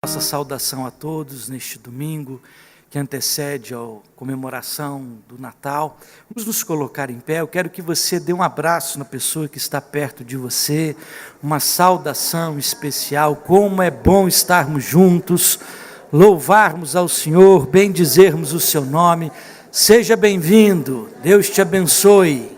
Nossa saudação a todos neste domingo que antecede a comemoração do Natal. Vamos nos colocar em pé. Eu quero que você dê um abraço na pessoa que está perto de você, uma saudação especial. Como é bom estarmos juntos, louvarmos ao Senhor, bendizermos o seu nome. Seja bem-vindo, Deus te abençoe.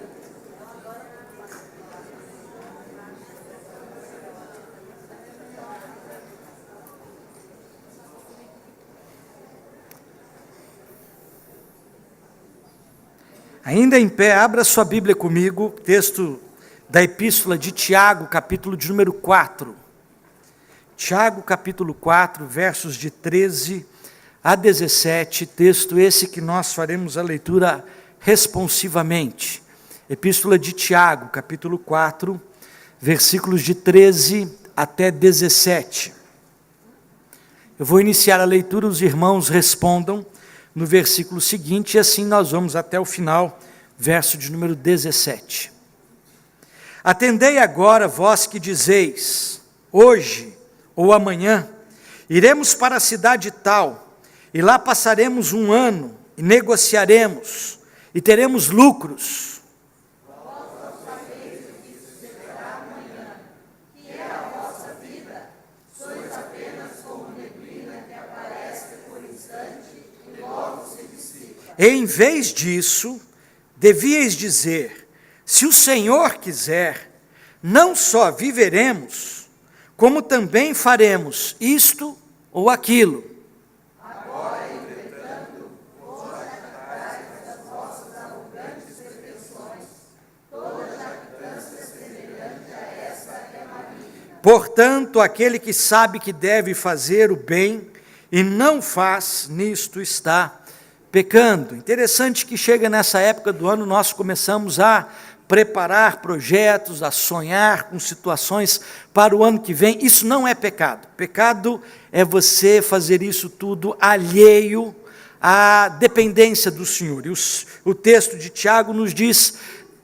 Ainda em pé, abra sua Bíblia comigo, texto da Epístola de Tiago, capítulo de número 4. Tiago, capítulo 4, versos de 13 a 17, texto esse que nós faremos a leitura responsivamente. Epístola de Tiago, capítulo 4, versículos de 13 até 17. Eu vou iniciar a leitura, os irmãos respondam no versículo seguinte, e assim nós vamos até o final, verso de número 17. Atendei agora, vós que dizeis, hoje ou amanhã, iremos para a cidade tal, e lá passaremos um ano, e negociaremos, e teremos lucros. Em vez disso, devíeis dizer, se o Senhor quiser, não só viveremos, como também faremos isto ou aquilo. Agora, entretanto, vos jactais das vossas arrogantes pretensões, toda jactância semelhante a essa é maligna. Portanto, aquele que sabe que deve fazer o bem e não faz, nisto está pecando. Interessante que chega nessa época do ano, nós começamos a preparar projetos, a sonhar com situações para o ano que vem. Isso não é pecado. Pecado é você fazer isso tudo alheio à dependência do Senhor. E o texto de Tiago nos diz,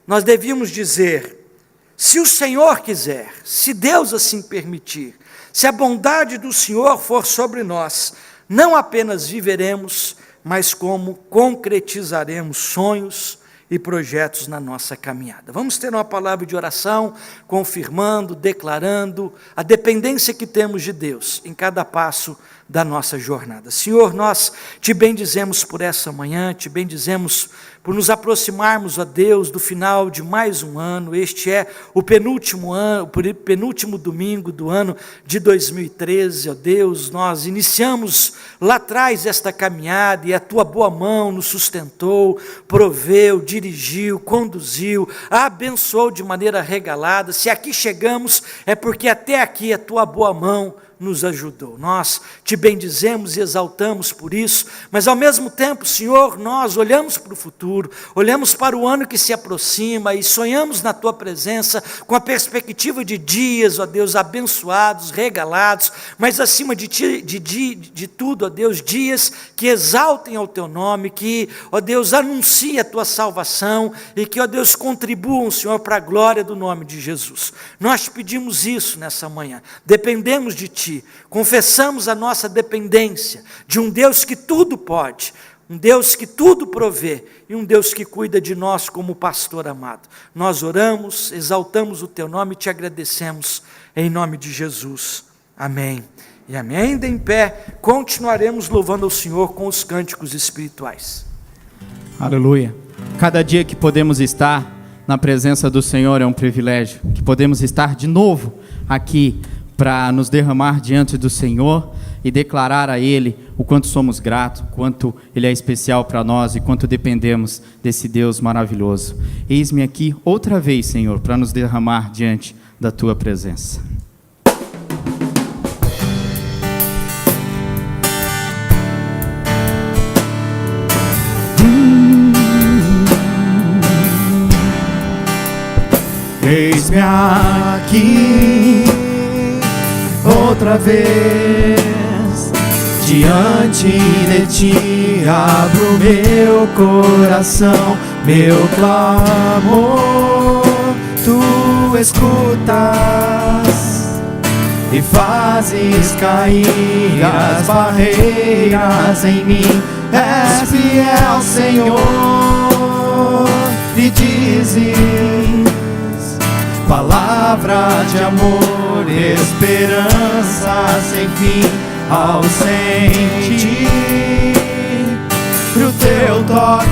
nós devíamos dizer, se o Senhor quiser, se Deus assim permitir, se a bondade do Senhor for sobre nós, não apenas viveremos, mas como concretizaremos sonhos e projetos na nossa caminhada. Vamos ter uma palavra de oração, confirmando, declarando a dependência que temos de Deus em cada passo da nossa jornada. Senhor, nós te bendizemos por essa manhã, te bendizemos por nos aproximarmos, ó Deus, do final de mais um ano. Este é o penúltimo ano, o penúltimo domingo do ano de 2013, ó Deus. Nós iniciamos lá atrás esta caminhada e a tua boa mão nos sustentou, proveu, dirigiu, conduziu, abençoou de maneira regalada. Se aqui chegamos, é porque até aqui a tua boa mão nos ajudou. Nós te bendizemos e exaltamos por isso, mas ao mesmo tempo, Senhor, nós olhamos para o futuro, olhamos para o ano que se aproxima e sonhamos na tua presença com a perspectiva de dias, ó Deus, abençoados, regalados, mas acima de tudo, ó Deus, dias que exaltem ao teu nome, que, ó Deus, anunciem a tua salvação e que, ó Deus, contribuam, Senhor, para a glória do nome de Jesus. Nós te pedimos isso nessa manhã, dependemos de ti, confessamos a nossa dependência de um Deus que tudo pode, um Deus que tudo provê e um Deus que cuida de nós como pastor amado. Nós oramos, exaltamos o teu nome e te agradecemos em nome de Jesus. Amém e amém. Ainda em pé, continuaremos louvando ao Senhor com os cânticos espirituais. Aleluia. Cada dia que podemos estar na presença do Senhor é um privilégio, que podemos estar de novo aqui para nos derramar diante do Senhor e declarar a Ele o quanto somos gratos, quanto Ele é especial para nós e quanto dependemos desse Deus maravilhoso. Eis-me aqui outra vez, Senhor, para nos derramar diante da Tua presença. Eis-me aqui outra vez, diante de ti abro meu coração, meu clamor tu escutas, e fazes cair as barreiras em mim. És fiel, Senhor, e dizes palavra de amor, esperança sem fim ao sentir o teu toque.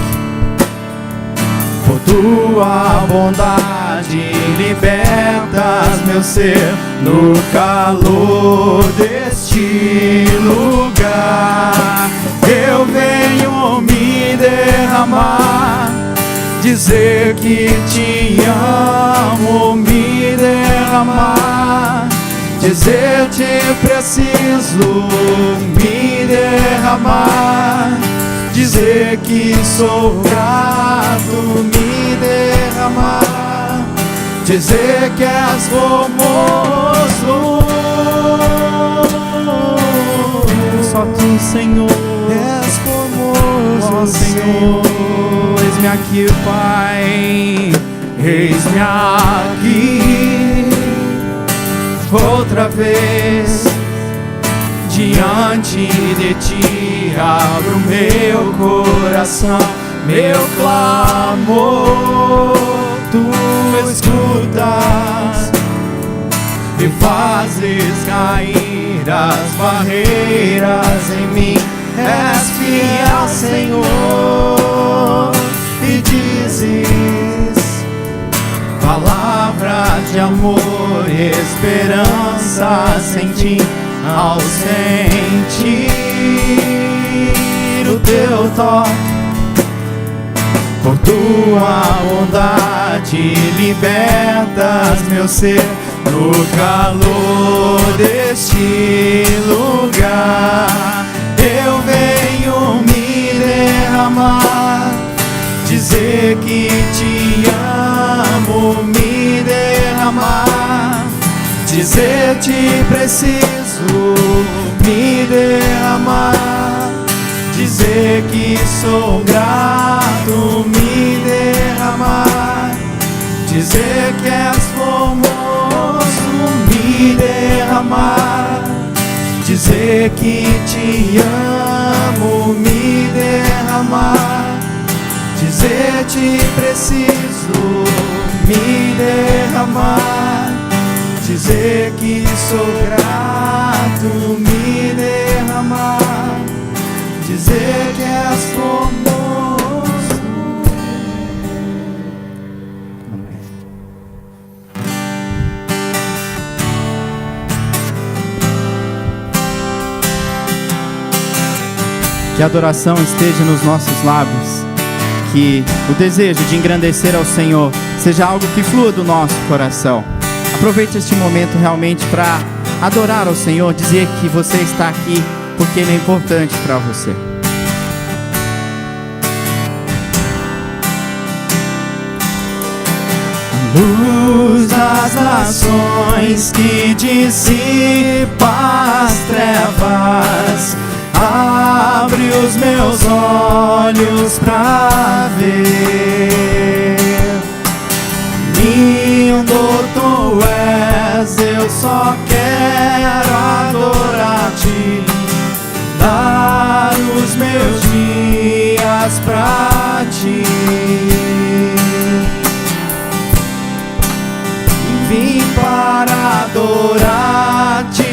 Por tua bondade libertas meu ser no calor deste lugar. Eu venho me derramar, dizer que te amo, me derramar, dizer te preciso, me derramar, dizer que sou grato, me derramar, dizer que és formoso. Só tu, Senhor, és formoso, ó Senhor. Eis-me aqui, Pai, eis-me aqui, outra vez, diante de ti, abro meu coração, meu clamor, tu escutas e fazes cair as barreiras em mim. És fiel, Senhor, e dizes palavra de amor e esperança sem ti. Ao sentir o teu toque, por tua bondade libertas meu ser no calor deste lugar. Eu venho me derramar, dizer que te amo, me derramar, dizer te preciso, me derramar, dizer que sou grato, me derramar, dizer que és formoso, me derramar, dizer que te amo, me derramar, dizer te preciso, me derramar, dizer que sou grato, me derramar, dizer que és formoso. Amém. Que a adoração esteja nos nossos lábios, que o desejo de engrandecer ao Senhor seja algo que flua do nosso coração. Aproveite este momento realmente para adorar ao Senhor, dizer que você está aqui porque Ele é importante para você. Luz das nações que dissipa as trevas, abre os meus olhos para ver. Lindo tu és, eu só quero adorar-te, dar os meus dias pra ti. Vim para adorar-te,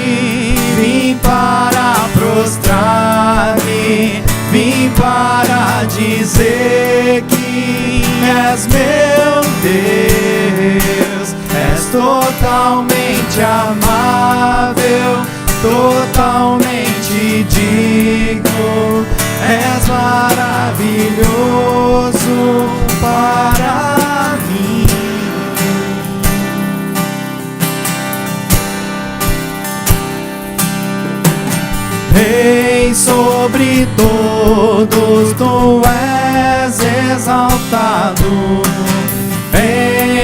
vim para prostrar-me, vim para dizer que és meu Deus. És totalmente amável, totalmente digno, és maravilhoso para mim. Rei sobre todos, tu és exaltado,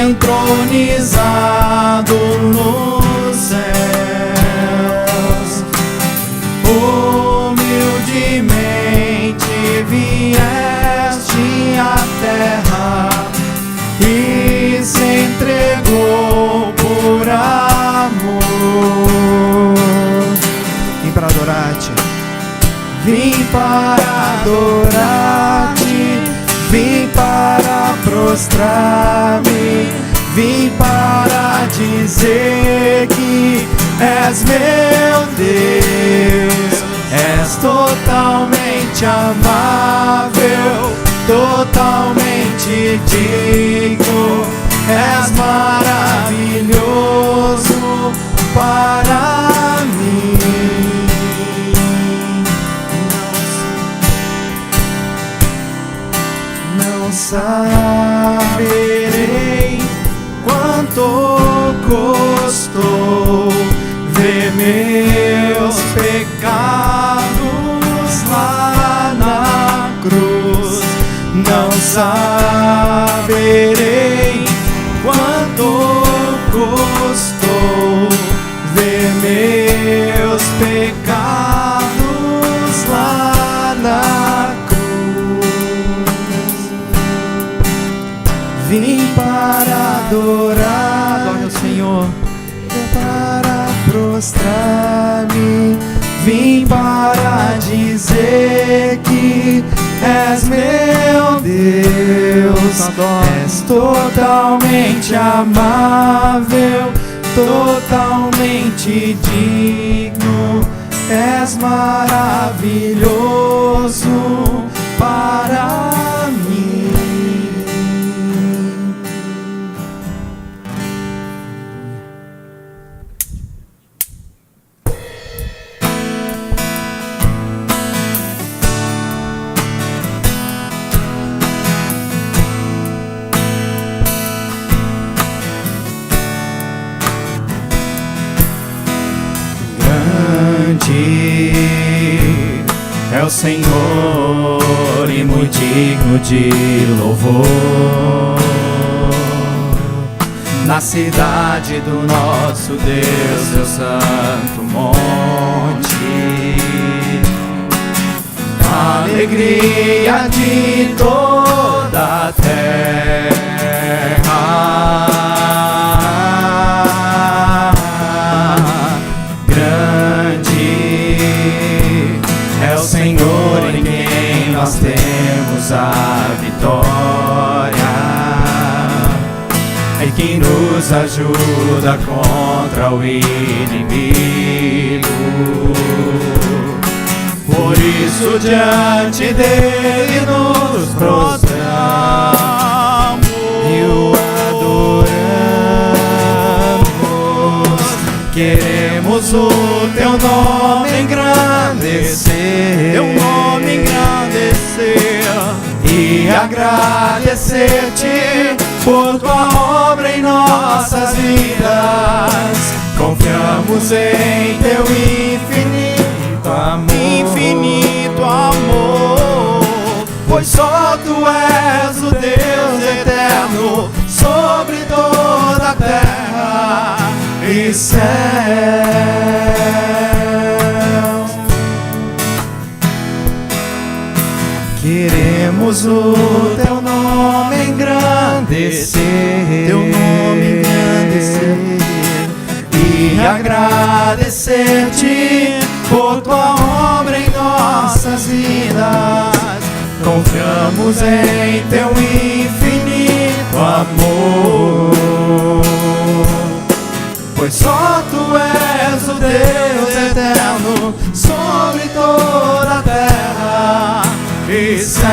entronizado nos céus. Humildemente vieste à terra e se entregou por amor. vim para adorar-te, vim para prostrar-me, vim para dizer que és meu Deus, és totalmente amável, totalmente digno, és maravilhoso para mim. Não saberei quanto custou ver meus pecados lá na cruz. Não saberei quanto custou ver meus pecados lá na cruz. Vim para adorar, adore ao Senhor, para prostrar-me, vim para dizer que és meu Deus, és totalmente amável, totalmente digno, és maravilhoso para mim. É o Senhor e muito digno de louvor, na cidade do nosso Deus, seu santo monte, a alegria de toda a terra. Senhor, em quem nós temos a vitória, é quem nos ajuda contra o inimigo. Por isso diante dele nos prostramos e o adoramos. Queremos o teu nome engrandecer, teu nome engrandecer e agradecer-te por tua obra em nossas vidas. Confiamos em teu infinito amor, pois só tu és o Deus eterno sobre toda a terra e céus. Queremos o teu nome engrandecer, teu nome engrandecer e agradecer-te por tua obra em nossas vidas. Confiamos em teu infinito amor, pois só tu és o Deus eterno sobre toda a terra e céu.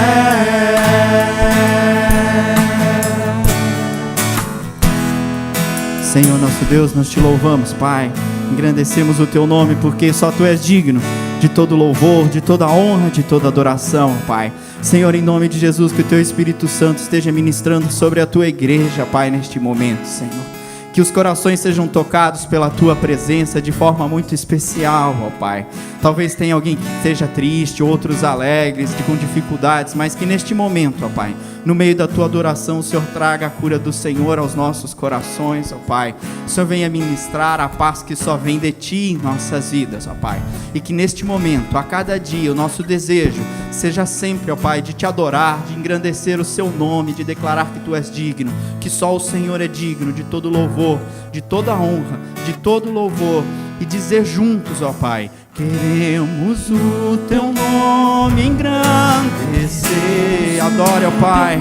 Senhor nosso Deus, nós te louvamos, Pai. Engrandecemos o teu nome porque só tu és digno de todo louvor, de toda honra, de toda adoração, Pai. Senhor, em nome de Jesus, que o teu Espírito Santo esteja ministrando sobre a tua igreja, Pai, neste momento, Senhor. Que os corações sejam tocados pela tua presença de forma muito especial, ó Pai. Talvez tenha alguém que esteja triste, outros alegres, com dificuldades, mas que neste momento, ó Pai, no meio da tua adoração, o Senhor traga a cura do Senhor aos nossos corações, ó Pai. O Senhor venha ministrar a paz que só vem de Ti em nossas vidas, ó Pai. E que neste momento, a cada dia, o nosso desejo seja sempre, ó Pai, de Te adorar, de engrandecer o Seu nome, de declarar que Tu és digno, que só o Senhor é digno de todo louvor, de toda honra, de todo louvor, e dizer juntos, ó Pai: queremos o Teu nome nome engrandecer. Adore ao Pai.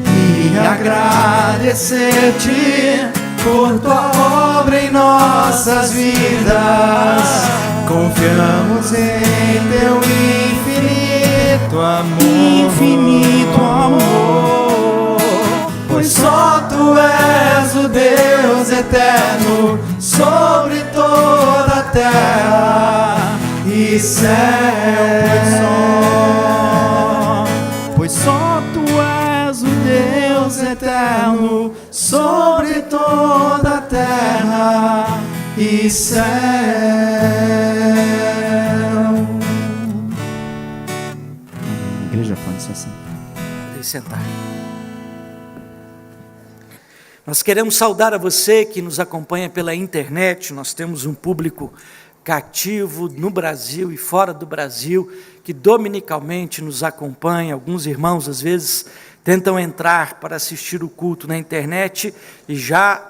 E agradecer-te por tua obra em nossas vidas. Confiamos em teu infinito amor, pois só tu és o Deus eterno sobre toda a terra e céu. Pois só tu és o Deus eterno sobre toda a terra e céu. A igreja pode se sentar. Pode sentar. Nós queremos saudar a você que nos acompanha pela internet. Nós temos um público cativo no Brasil e fora do Brasil, que dominicalmente nos acompanha. Alguns irmãos, às vezes, tentam entrar para assistir o culto na internet e já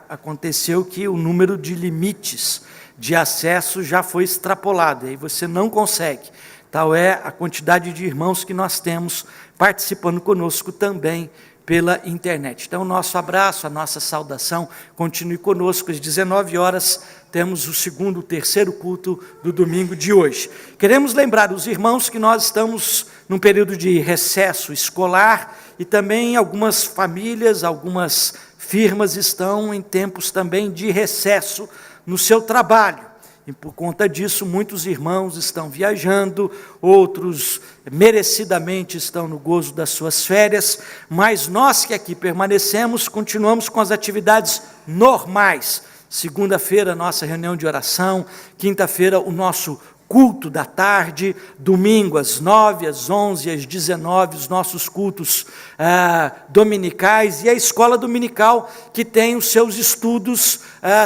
aconteceu que o número de limites de acesso já foi extrapolado, e aí você não consegue. Tal é a quantidade de irmãos que nós temos participando conosco também pela internet. Então, o nosso abraço, a nossa saudação, continue conosco. Às 19 horas, temos o terceiro culto do domingo de hoje. Queremos lembrar os irmãos que nós estamos num período de recesso escolar e também algumas famílias, algumas firmas estão em tempos também de recesso no seu trabalho. E por conta disso, muitos irmãos estão viajando, outros merecidamente estão no gozo das suas férias, mas nós que aqui permanecemos, continuamos com as atividades normais. Segunda-feira, nossa reunião de oração, quinta-feira, o nosso culto da tarde, domingo às 9, às 11, às 19, os nossos cultos dominicais, e a escola dominical que tem os seus estudos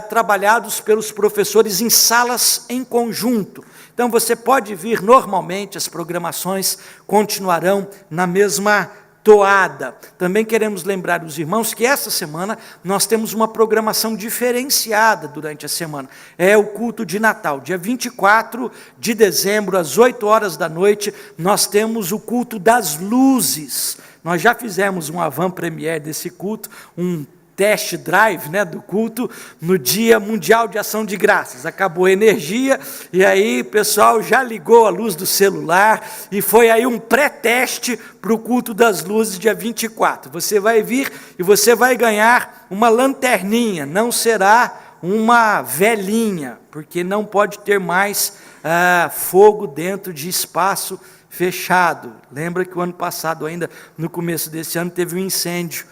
trabalhados pelos professores em salas em conjunto. Então você pode vir normalmente, as programações continuarão na mesma toada. Também queremos lembrar os irmãos que essa semana nós temos uma programação diferenciada durante a semana. É o culto de Natal. Dia 24 de dezembro, às 8 horas da noite, nós temos o culto das luzes. Nós já fizemos um avant-première desse culto, um test drive, do culto, no Dia Mundial de Ação de Graças. Acabou a energia, e aí o pessoal já ligou a luz do celular, e foi aí um pré-teste para o culto das luzes, dia 24. Você vai vir e você vai ganhar uma lanterninha, não será uma velinha, porque não pode ter mais fogo dentro de espaço fechado. Lembra que o ano passado, ainda no começo desse ano, teve um incêndio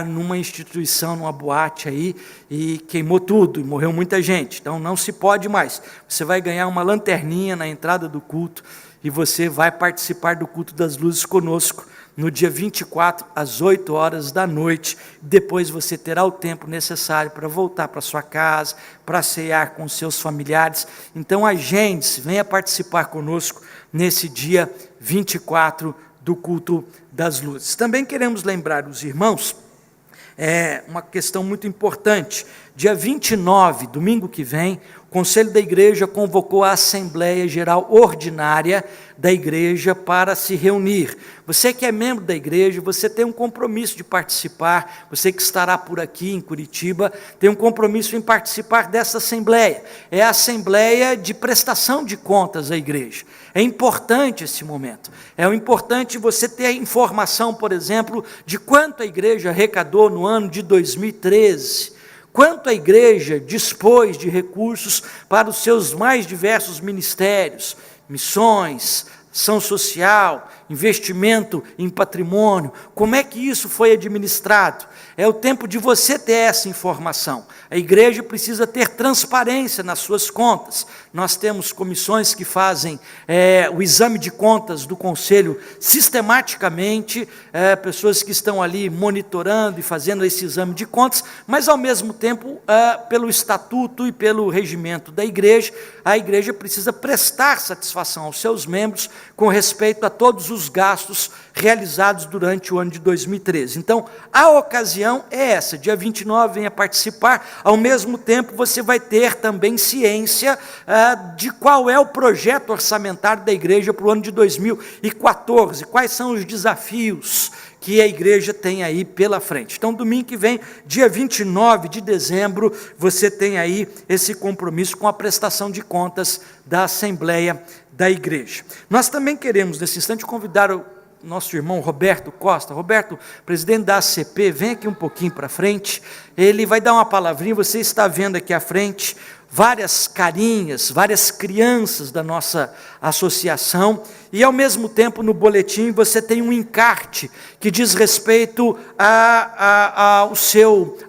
numa instituição, numa boate aí, e queimou tudo, e morreu muita gente. Então não se pode mais. Você vai ganhar uma lanterninha na entrada do culto, e você vai participar do culto das luzes conosco, no dia 24, às 8 horas da noite. Depois você terá o tempo necessário para voltar para sua casa, para cear com seus familiares. Então agende-se, venha participar conosco nesse dia 24 do culto das luzes. Também queremos lembrar os irmãos, uma questão muito importante. Dia 29, domingo que vem, o Conselho da Igreja convocou a Assembleia Geral Ordinária da Igreja para se reunir. Você que é membro da igreja, você tem um compromisso de participar, você que estará por aqui em Curitiba, tem um compromisso em participar dessa Assembleia. É a Assembleia de prestação de contas à igreja. É importante esse momento. É importante você ter a informação, por exemplo, de quanto a igreja arrecadou no ano de 2013, quanto a igreja dispôs de recursos para os seus mais diversos ministérios, missões, ação social, investimento em patrimônio, como é que isso foi administrado? É o tempo de você ter essa informação. A igreja precisa ter transparência nas suas contas. Nós temos comissões que fazem o exame de contas do conselho sistematicamente, pessoas que estão ali monitorando e fazendo esse exame de contas, mas ao mesmo tempo, pelo estatuto e pelo regimento da igreja, a igreja precisa prestar satisfação aos seus membros com respeito a todos os gastos realizados durante o ano de 2013. Então, a ocasião é essa, dia 29, venha participar. Ao mesmo tempo, você vai ter também ciência de qual é o projeto orçamentário da igreja para o ano de 2014, quais são os desafios que a igreja tem aí pela frente. Então, domingo que vem, dia 29 de dezembro, você tem aí esse compromisso com a prestação de contas da Assembleia da Igreja. Nós também queremos, nesse instante, convidar o nosso irmão Roberto Costa. Roberto, presidente da ACP, vem aqui um pouquinho para frente, ele vai dar uma palavrinha. Você está vendo aqui à frente várias carinhas, várias crianças da nossa associação, e ao mesmo tempo no boletim você tem um encarte que diz respeito à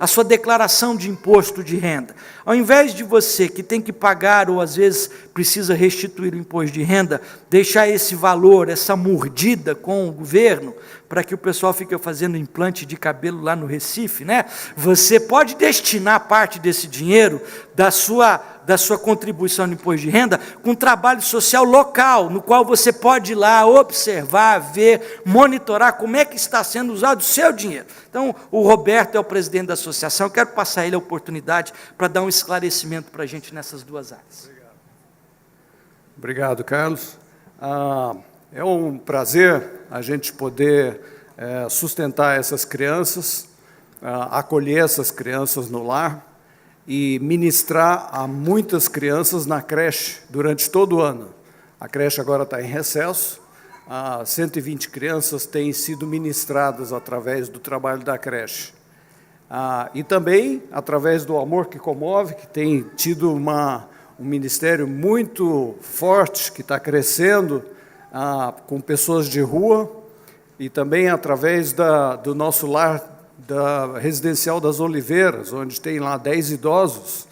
sua declaração de imposto de renda. Ao invés de você que tem que pagar ou às vezes precisa restituir o imposto de renda, deixar esse valor, essa mordida com o governo, para que o pessoal fique fazendo implante de cabelo lá no Recife, né? Você pode destinar parte desse dinheiro da sua contribuição de imposto de renda com trabalho social local, no qual você pode ir lá observar, ver, monitorar como é que está sendo usado o seu dinheiro. Então, o Roberto é o presidente da associação, eu quero passar a ele a oportunidade para dar um esclarecimento para a gente nessas duas áreas. Obrigado, Carlos. É um prazer a gente poder sustentar essas crianças, acolher essas crianças no lar e ministrar a muitas crianças na creche durante todo o ano. A creche agora está em recesso, 120 crianças têm sido ministradas através do trabalho da creche. E também através do Amor que Comove, que tem tido um ministério muito forte, que está crescendo, com pessoas de rua, e também através do nosso lar da Residencial das Oliveiras, onde tem lá 10 idosos,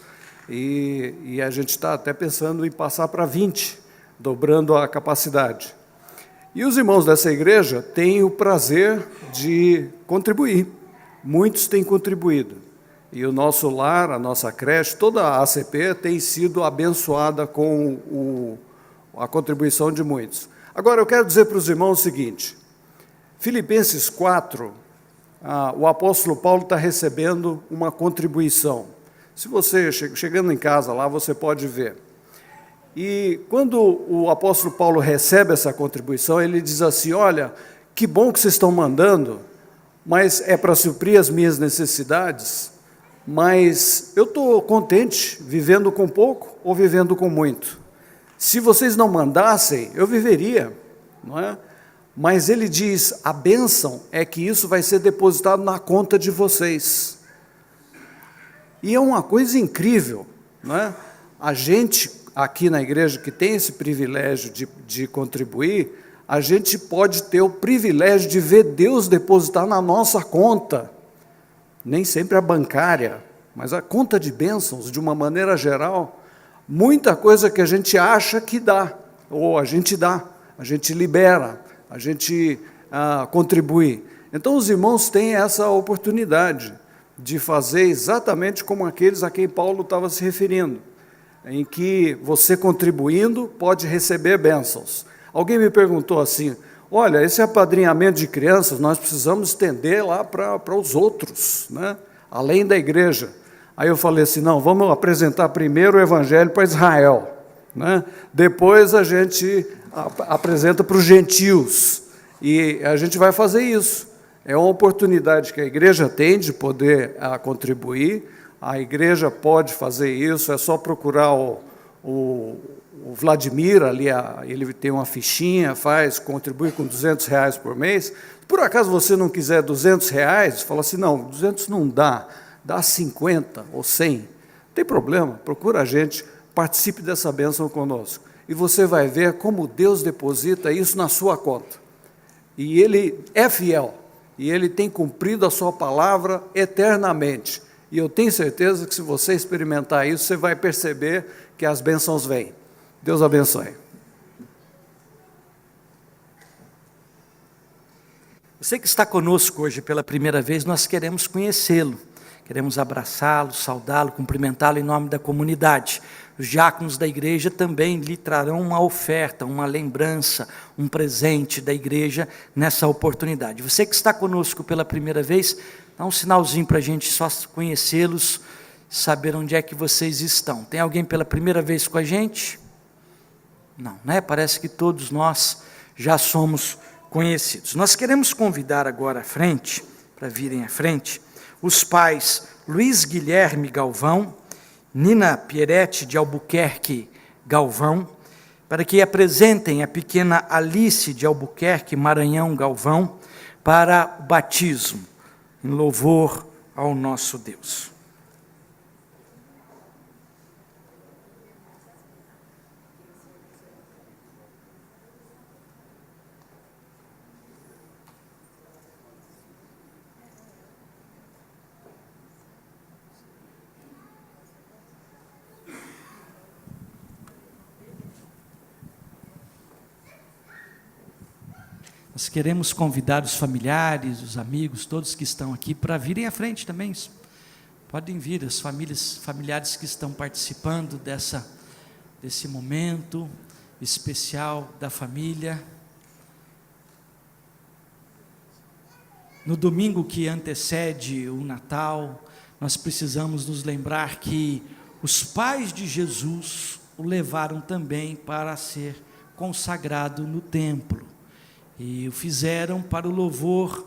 e a gente está até pensando em passar para 20, dobrando a capacidade. E os irmãos dessa igreja têm o prazer de contribuir, muitos têm contribuído, e o nosso lar, a nossa creche, toda a ACP tem sido abençoada com a contribuição de muitos. Agora, eu quero dizer para os irmãos o seguinte: Filipenses 4, o apóstolo Paulo está recebendo uma contribuição. Se você, chegando em casa lá, você pode ver. E quando o apóstolo Paulo recebe essa contribuição, ele diz assim: olha, que bom que vocês estão mandando, mas é para suprir as minhas necessidades, mas eu estou contente vivendo com pouco ou vivendo com muito. Se vocês não mandassem, eu viveria, não é? Mas ele diz, a bênção é que isso vai ser depositado na conta de vocês. E é uma coisa incrível, não é? A gente aqui na igreja que tem esse privilégio de contribuir, a gente pode ter o privilégio de ver Deus depositar na nossa conta, nem sempre a bancária, mas a conta de bênçãos, de uma maneira geral, muita coisa que a gente acha que dá, ou a gente libera, a gente contribui. Então os irmãos têm essa oportunidade de fazer exatamente como aqueles a quem Paulo estava se referindo, em que você contribuindo pode receber bênçãos. Alguém me perguntou assim: olha, esse apadrinhamento de crianças nós precisamos estender lá para os outros, né? Além da igreja. Aí eu falei assim: não, vamos apresentar primeiro o evangelho para Israel, né? Depois a gente apresenta para os gentios, e a gente vai fazer isso. É uma oportunidade que a igreja tem de poder contribuir. A igreja pode fazer isso, é só procurar o Vladimir ali, ele tem uma fichinha, contribui com R$200 por mês. Por acaso você não quiser R$200, fala assim: não, 200 não dá 50 ou 100, não tem problema, procura a gente, participe dessa bênção conosco, e você vai ver como Deus deposita isso na sua conta, e Ele é fiel, e Ele tem cumprido a sua palavra eternamente, e eu tenho certeza que se você experimentar isso, você vai perceber que as bênçãos vêm. Deus abençoe. Você que está conosco hoje pela primeira vez, nós queremos conhecê-lo, queremos abraçá-lo, saudá-lo, cumprimentá-lo em nome da comunidade. os diáconos da igreja também lhe trarão uma oferta, uma lembrança, um presente da igreja nessa oportunidade. Você que está conosco pela primeira vez, dá um sinalzinho para a gente só conhecê-los, saber onde é que vocês estão. Tem alguém pela primeira vez com a gente? Não, né? Parece que todos nós já somos conhecidos. Nós queremos convidar agora à frente, para virem à frente, os pais Luiz Guilherme Galvão, Nina Pieretti de Albuquerque Galvão, para que apresentem a pequena Alice de Albuquerque Maranhão Galvão para o batismo, em louvor ao nosso Deus. Nós queremos convidar os familiares, os amigos, todos que estão aqui, para virem à frente também. Podem vir, as familiares que estão participando desse momento especial da família. No domingo que antecede o Natal, nós precisamos nos lembrar que os pais de Jesus o levaram também para ser consagrado no templo. E o fizeram para o louvor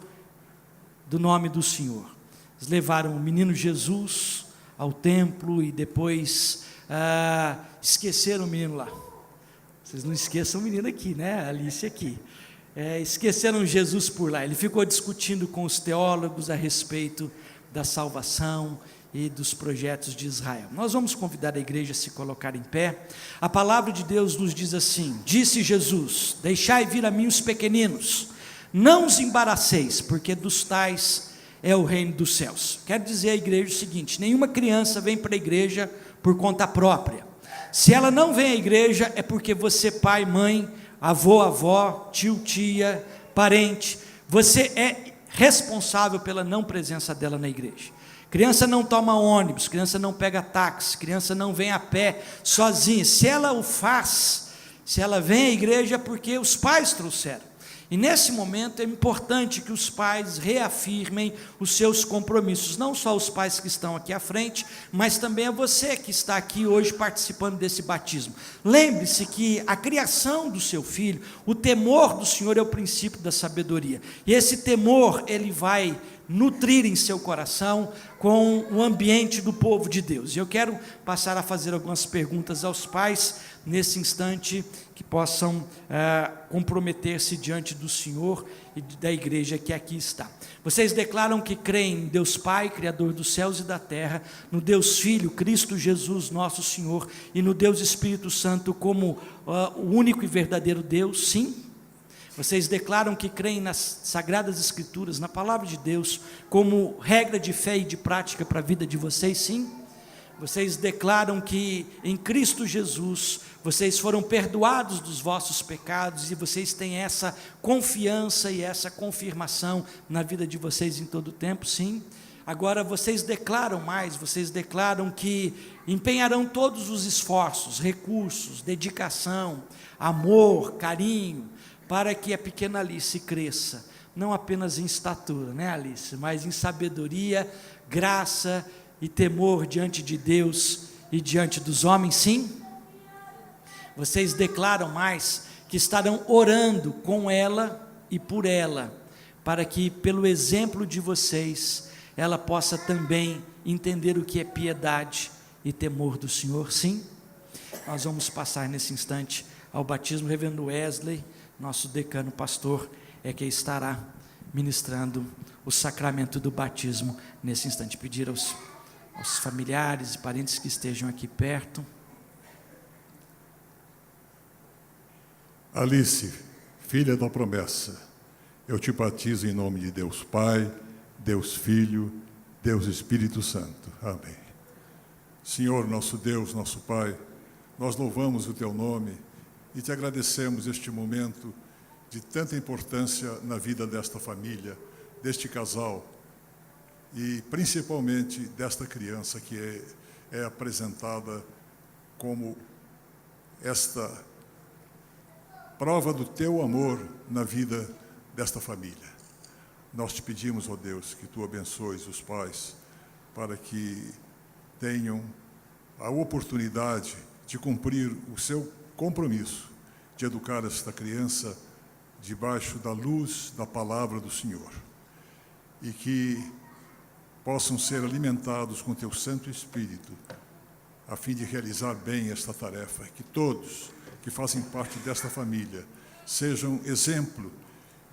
do nome do Senhor. Eles levaram o menino Jesus ao templo e depois esqueceram o menino lá. Vocês não esqueçam o menino aqui, né? A Alice aqui. Esqueceram Jesus por lá. Ele ficou discutindo com os teólogos a respeito da salvação e dos projetos de Israel. Nós vamos convidar a igreja a se colocar em pé. A palavra de Deus nos diz assim: disse Jesus: deixai vir a mim os pequeninos, não os embaraceis, porque dos tais é o reino dos céus. Quero dizer à igreja o seguinte: nenhuma criança vem para a igreja por conta própria. Se ela não vem à igreja, é porque você, pai, mãe, avô, avó, tio, tia, parente, você é responsável pela não presença dela na igreja. Criança não toma ônibus, criança não pega táxi, criança não vem a pé, sozinha. Se ela o faz, se ela vem à igreja, é porque os pais trouxeram. E nesse momento é importante que os pais reafirmem os seus compromissos, não só os pais que estão aqui à frente, mas também a você que está aqui hoje participando desse batismo. Lembre-se que a criação do seu filho, o temor do Senhor é o princípio da sabedoria, e esse temor ele vai nutrir em seu coração com o ambiente do povo de Deus. E eu quero passar a fazer algumas perguntas aos pais nesse instante, que possam comprometer-se diante do Senhor e da igreja que aqui está. Vocês declaram que creem em Deus Pai, Criador dos céus e da terra, no Deus Filho, Cristo Jesus, nosso Senhor, e no Deus Espírito Santo como o único e verdadeiro Deus? Sim. Vocês declaram que creem nas Sagradas Escrituras, na Palavra de Deus, como regra de fé e de prática para a vida de vocês? Sim. Vocês declaram que em Cristo Jesus, vocês foram perdoados dos vossos pecados, e vocês têm essa confiança e essa confirmação na vida de vocês em todo o tempo? Sim. Agora vocês declaram mais, vocês declaram que empenharão todos os esforços, recursos, dedicação, amor, carinho, para que a pequena Alice cresça, não apenas em estatura, né, Alice, mas em sabedoria, graça e temor diante de Deus e diante dos homens? Sim. Vocês declaram mais que estarão orando com ela e por ela, para que pelo exemplo de vocês, ela possa também entender o que é piedade e temor do Senhor? Sim. Nós vamos passar nesse instante ao batismo. O reverendo Wesley, nosso decano pastor, é quem estará ministrando o sacramento do batismo nesse instante. Pedir aos familiares e parentes que estejam aqui perto. Alice, filha da promessa, eu te batizo em nome de Deus Pai, Deus Filho, Deus Espírito Santo. Amém. Senhor, nosso Deus, nosso Pai, nós louvamos o teu nome e te agradecemos este momento de tanta importância na vida desta família, deste casal e principalmente desta criança que é apresentada como esta prova do teu amor na vida desta família. Nós te pedimos, ó Deus, que tu abençoes os pais para que tenham a oportunidade de cumprir o seu compromisso de educar esta criança debaixo da luz da palavra do Senhor, e que possam ser alimentados com teu Santo Espírito, a fim de realizar bem esta tarefa, que todos que fazem parte desta família sejam exemplo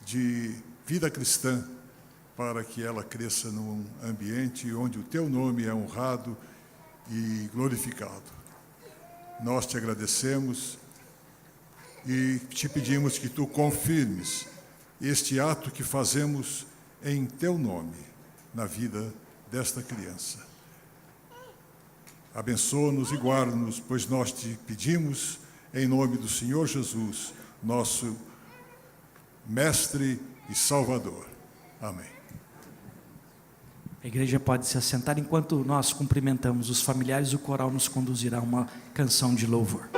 de vida cristã, para que ela cresça num ambiente onde o teu nome é honrado e glorificado. Nós te agradecemos e te pedimos que tu confirmes este ato que fazemos em teu nome na vida desta criança. Abençoa-nos e guarda-nos, pois nós te pedimos em nome do Senhor Jesus, nosso Mestre e Salvador. Amém. A igreja pode se assentar enquanto nós cumprimentamos os familiares. O coral nos conduzirá a uma canção de louvor.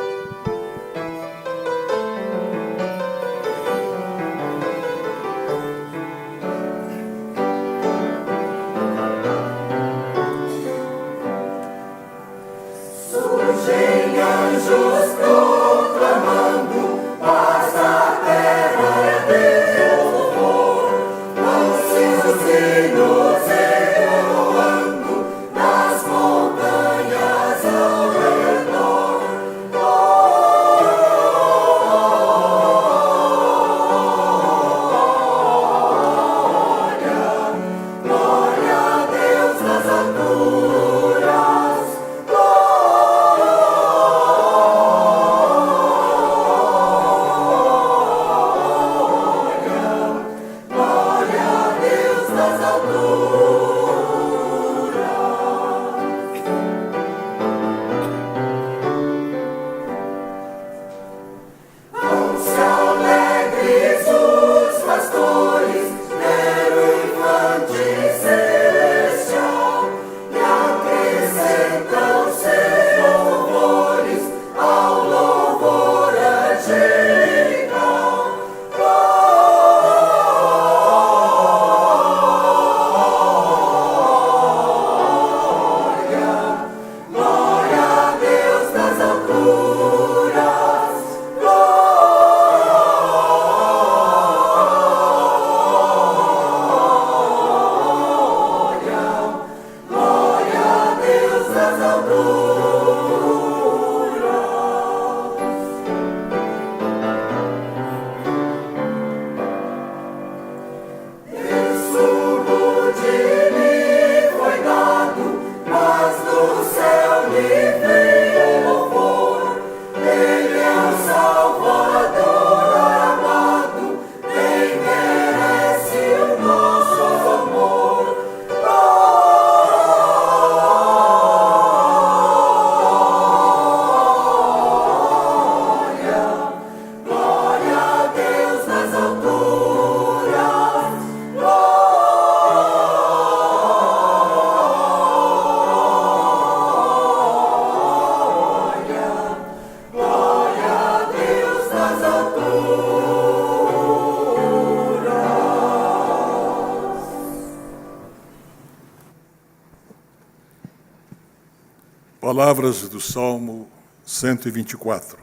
Palavras do Salmo 124.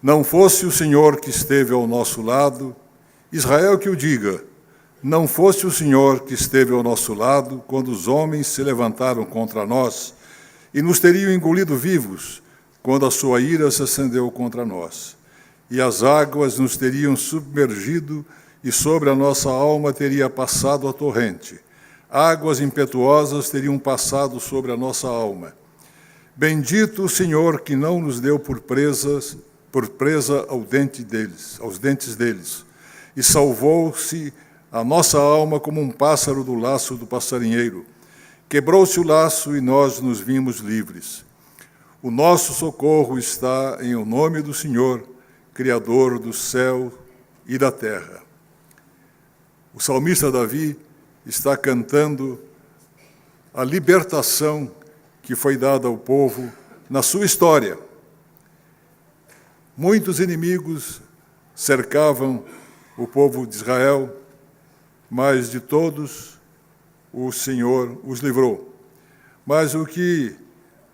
Não fosse o Senhor que esteve ao nosso lado, Israel que o diga, não fosse o Senhor que esteve ao nosso lado quando os homens se levantaram contra nós e nos teriam engolido vivos quando a sua ira se acendeu contra nós, e as águas nos teriam submergido e sobre a nossa alma teria passado a torrente. Águas impetuosas teriam passado sobre a nossa alma. Bendito o Senhor que não nos deu por presa aos dentes deles, e salvou-se a nossa alma como um pássaro do laço do passarinheiro. Quebrou-se o laço e nós nos vimos livres. O nosso socorro está em o nome do Senhor, Criador do céu e da terra. O salmista Davi está cantando a libertação que foi dada ao povo na sua história. Muitos inimigos cercavam o povo de Israel, mas de todos o Senhor os livrou. Mas o que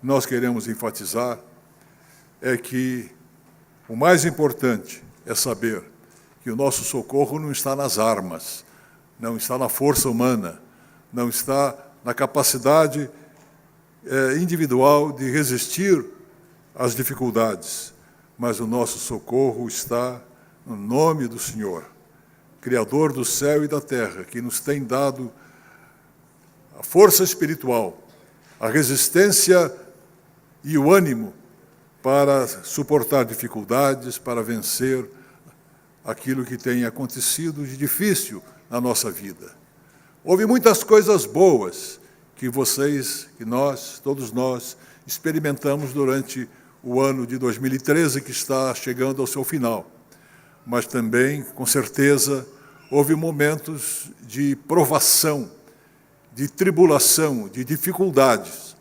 nós queremos enfatizar é que o mais importante é saber que o nosso socorro não está nas armas, não está na força humana, não está na capacidade individual de resistir às dificuldades, mas o nosso socorro está no nome do Senhor, Criador do céu e da terra, que nos tem dado a força espiritual, a resistência e o ânimo para suportar dificuldades, para vencer aquilo que tem acontecido de difícil na nossa vida. Houve muitas coisas boas que vocês, que nós, todos nós, experimentamos durante o ano de 2013, que está chegando ao seu final. Mas também, com certeza, houve momentos de provação, de tribulação, de dificuldades.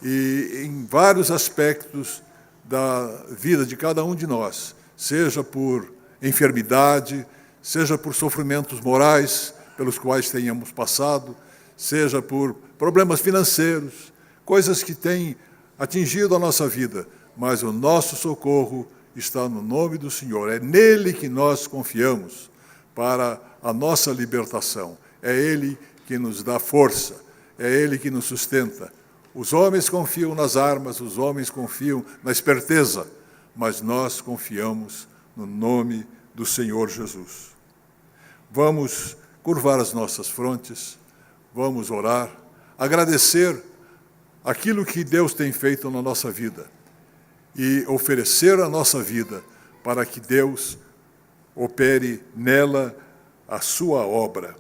E em vários aspectos da vida de cada um de nós, seja por enfermidade, seja por sofrimentos morais pelos quais tenhamos passado, seja por problemas financeiros, coisas que têm atingido a nossa vida, mas o nosso socorro está no nome do Senhor. É nele que nós confiamos para a nossa libertação. É Ele que nos dá força, é Ele que nos sustenta. Os homens confiam nas armas, os homens confiam na esperteza, mas nós confiamos no nome do Senhor Jesus. Vamos curvar as nossas frontes, vamos orar, agradecer aquilo que Deus tem feito na nossa vida e oferecer a nossa vida para que Deus opere nela a sua obra.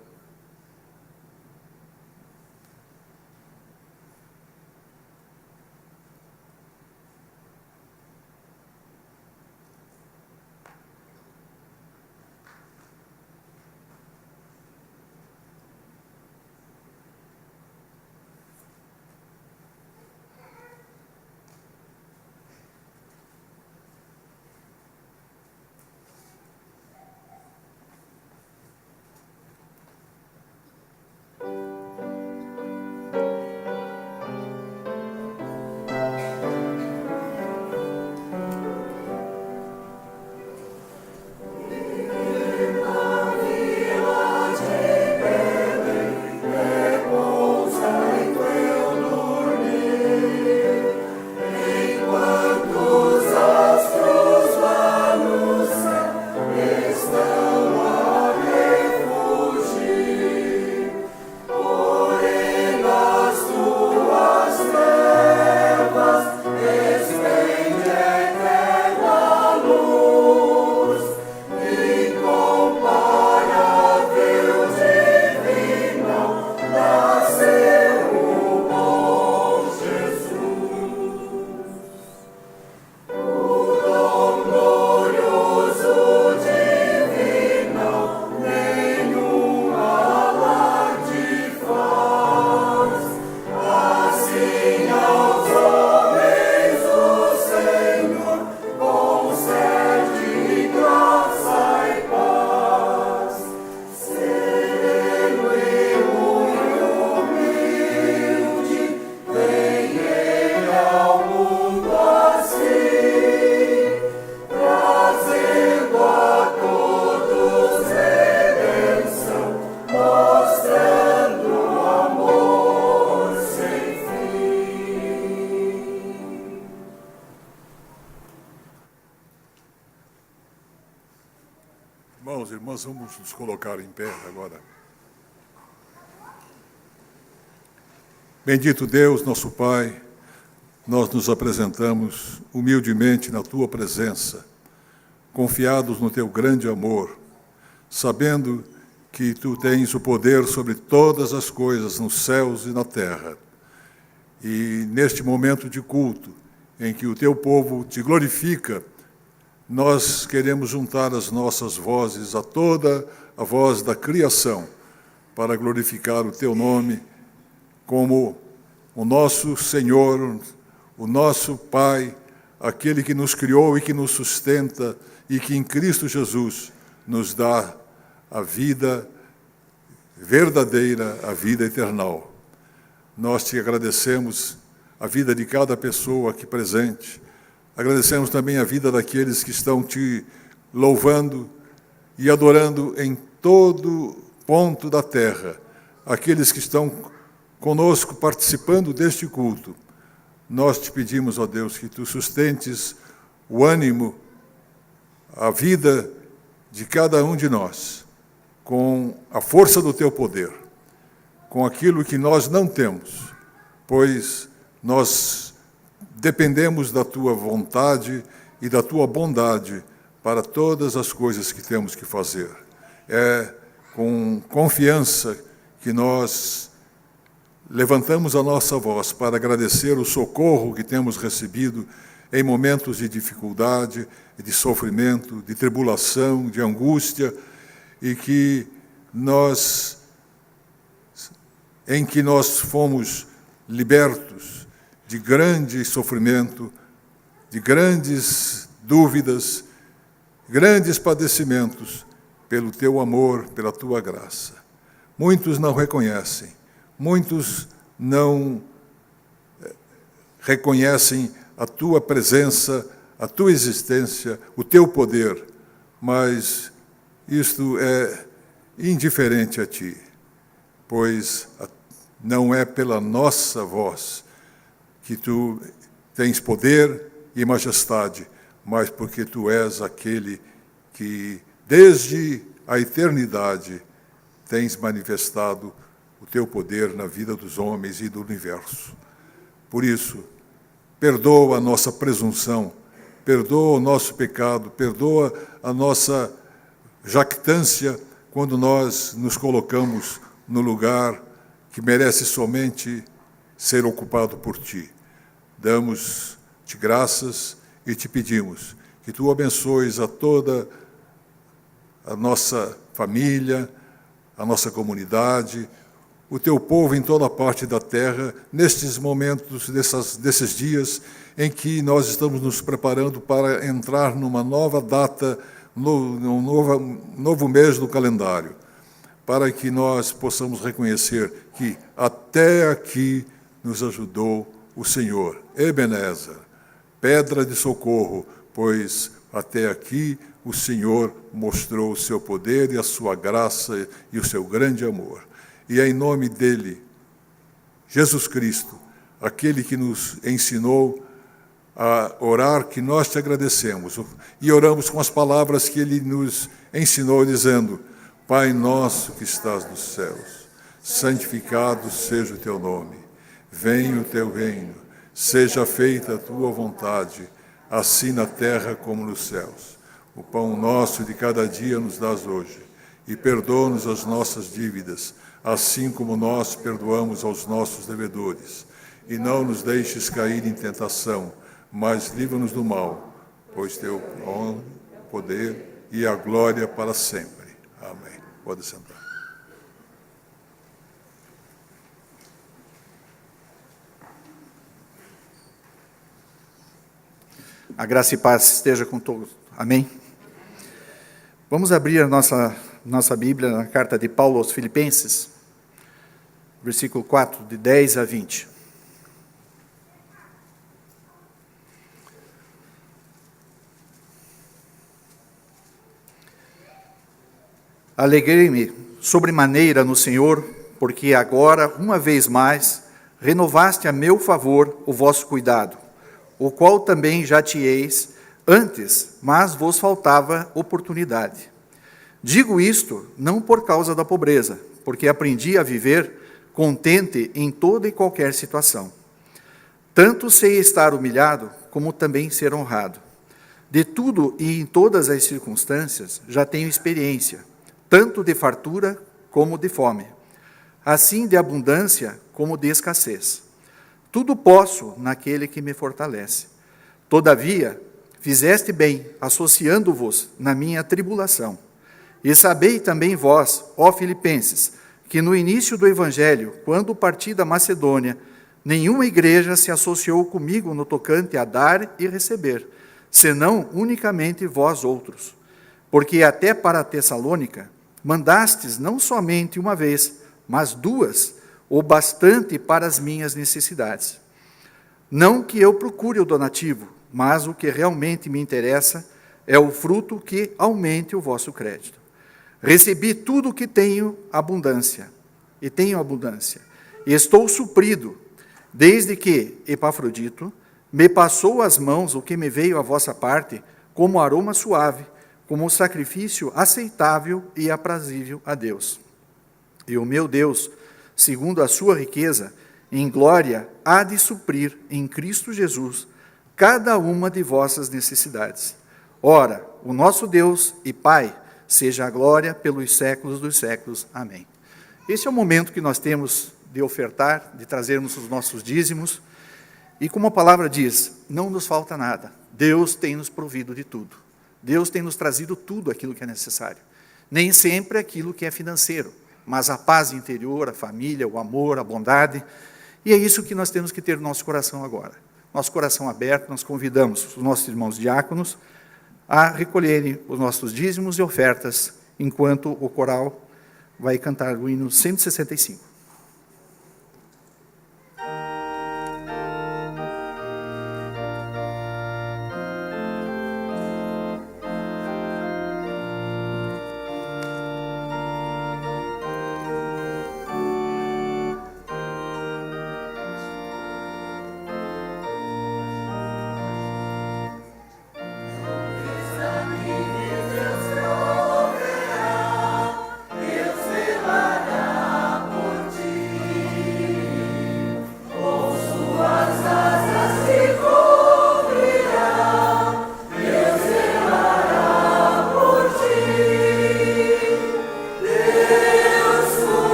Irmãos, vamos nos colocar em pé agora. Bendito Deus, nosso Pai, nós nos apresentamos humildemente na Tua presença, confiados no Teu grande amor, sabendo que Tu tens o poder sobre todas as coisas nos céus e na terra. E neste momento de culto, em que o Teu povo Te glorifica, nós queremos juntar as nossas vozes a toda a voz da criação para glorificar o Teu nome como o nosso Senhor, o nosso Pai, aquele que nos criou e que nos sustenta e que em Cristo Jesus nos dá a vida verdadeira, a vida eterna. Nós te agradecemos a vida de cada pessoa aqui presente. Agradecemos também a vida daqueles que estão te louvando e adorando em todo ponto da terra. Aqueles que estão conosco participando deste culto. Nós te pedimos, ó Deus, que tu sustentes o ânimo, a vida de cada um de nós, com a força do teu poder, com aquilo que nós não temos, pois nós dependemos da tua vontade e da tua bondade para todas as coisas que temos que fazer. É com confiança que nós levantamos a nossa voz para agradecer o socorro que temos recebido em momentos de dificuldade, de sofrimento, de tribulação, de angústia, e em que nós fomos libertos de grande sofrimento, de grandes dúvidas, grandes padecimentos, pelo teu amor, pela tua graça. Muitos não reconhecem, muitos não reconhecem a tua presença, a tua existência, o teu poder, mas isto é indiferente a ti, pois não é pela nossa voz que tu tens poder e majestade, mas porque tu és aquele que, desde a eternidade, tens manifestado o teu poder na vida dos homens e do universo. Por isso, perdoa a nossa presunção, perdoa o nosso pecado, perdoa a nossa jactância quando nós nos colocamos no lugar que merece somente ser ocupado por ti. Damos-te graças e te pedimos que tu abençoes a toda a nossa família, a nossa comunidade, o teu povo em toda parte da terra, nestes momentos, desses dias em que nós estamos nos preparando para entrar numa nova data, num novo mês do calendário, para que nós possamos reconhecer que até aqui nos ajudou o Senhor, Ebenezer, pedra de socorro, pois até aqui o Senhor mostrou o seu poder e a sua graça e o seu grande amor. E é em nome dele, Jesus Cristo, aquele que nos ensinou a orar, que nós te agradecemos. E oramos com as palavras que ele nos ensinou, dizendo: Pai nosso que estás nos céus, santificado seja o teu nome. Venha o teu reino, seja feita a tua vontade, assim na terra como nos céus. O pão nosso de cada dia nos dás hoje, e perdoa-nos as nossas dívidas, assim como nós perdoamos aos nossos devedores. E não nos deixes cair em tentação, mas livra-nos do mal, pois teu honra, poder e a glória para sempre. Amém. Pode sentar. A graça e paz esteja com todos. Amém? Vamos abrir a nossa Bíblia na carta de Paulo aos Filipenses, versículo 4, de 10 a 20. Alegrei-me sobremaneira no Senhor, porque agora, uma vez mais, renovaste a meu favor o vosso cuidado, o qual também já tinhais antes, mas vos faltava oportunidade. Digo isto não por causa da pobreza, porque aprendi a viver contente em toda e qualquer situação. Tanto sei estar humilhado, como também ser honrado. De tudo e em todas as circunstâncias já tenho experiência, tanto de fartura como de fome, assim de abundância como de escassez. Tudo posso naquele que me fortalece. Todavia, fizeste bem, associando-vos na minha tribulação. E sabei também vós, ó Filipenses, que no início do Evangelho, quando parti da Macedônia, Nenhuma igreja se associou comigo no tocante a dar e receber, senão unicamente vós outros. Porque até para Tessalônica mandastes não somente uma vez, mas duas, o bastante para as minhas necessidades. Não que eu procure o donativo, mas o que realmente me interessa é o fruto que aumente o vosso crédito. Recebi tudo o que tenho abundância, e estou suprido, desde que Epafrodito me passou às mãos o que me veio à vossa parte, como aroma suave, como um sacrifício aceitável e aprazível a Deus. E o meu Deus, segundo a sua riqueza, em glória, há de suprir em Cristo Jesus cada uma de vossas necessidades. Ora, o nosso Deus e Pai, seja a glória pelos séculos dos séculos. Amém. Esse é o momento que nós temos de ofertar, de trazermos os nossos dízimos. E como a palavra diz, não nos falta nada. Deus tem nos provido de tudo. Deus tem nos trazido tudo aquilo que é necessário. Nem sempre aquilo que é financeiro, mas a paz interior, a família, o amor, a bondade. E é isso que nós temos que ter no nosso coração agora. Nosso coração aberto, nós convidamos os nossos irmãos diáconos a recolherem os nossos dízimos e ofertas, enquanto o coral vai cantar o hino 165.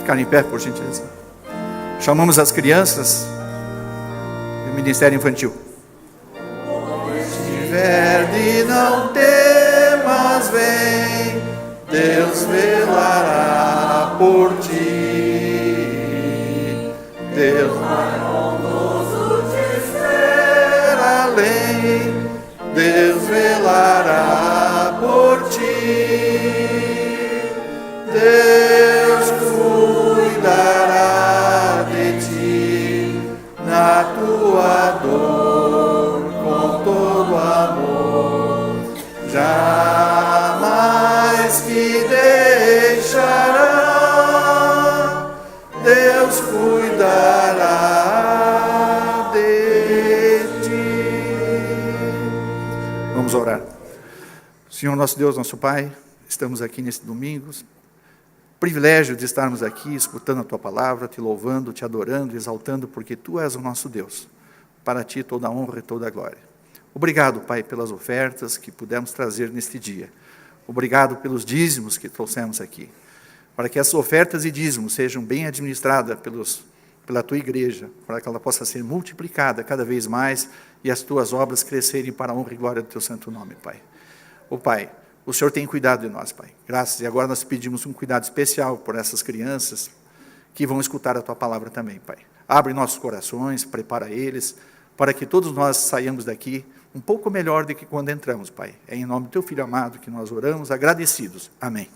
Ficar em pé, por gentileza. Chamamos as crianças do Ministério Infantil. Estiver não temas, vem, Deus velará por ti. Deus vai bondoso te espera além, Deus velará por ti. Deus cuidará de ti na tua dor com todo amor, jamais te deixará, Deus cuidará de ti. Senhor nosso Deus, nosso Pai, estamos aqui neste domingo, privilégio de estarmos aqui escutando a Tua palavra, Te louvando, Te adorando, exaltando, porque Tu és o nosso Deus. Para Ti toda a honra e toda a glória. Obrigado, Pai, pelas ofertas que pudemos trazer neste dia. Obrigado pelos dízimos que trouxemos aqui. Para que essas ofertas e dízimos sejam bem administradas pela Tua igreja, para que ela possa ser multiplicada cada vez mais e as Tuas obras crescerem para a honra e glória do Teu santo nome, Pai. Ó Pai, o Senhor tem cuidado de nós, Pai. Graças. E agora nós pedimos um cuidado especial por essas crianças que vão escutar a Tua palavra também, Pai. Abre nossos corações, prepara eles, para que todos nós saiamos daqui um pouco melhor do que quando entramos, Pai. É em nome do Teu Filho amado que nós oramos, agradecidos. Amém.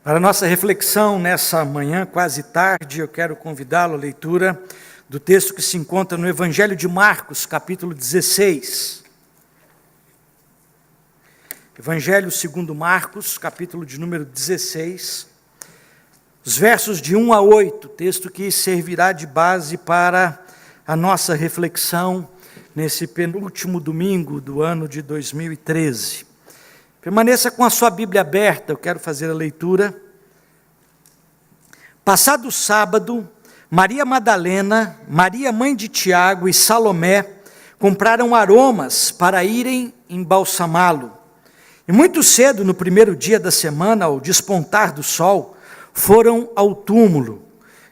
Para a nossa reflexão nessa manhã, quase tarde, eu quero convidá-lo à leitura do texto que se encontra no Evangelho de Marcos, capítulo 16. Evangelho segundo Marcos, capítulo de número 16, os versos de 1 a 8, texto que servirá de base para a nossa reflexão nesse penúltimo domingo do ano de 2013. Permaneça com a sua Bíblia aberta, eu quero fazer a leitura. Passado o sábado, Maria Madalena, Maria mãe de Tiago e Salomé compraram aromas para irem embalsamá-lo. E muito cedo, no primeiro dia da semana, ao despontar do sol, foram ao túmulo.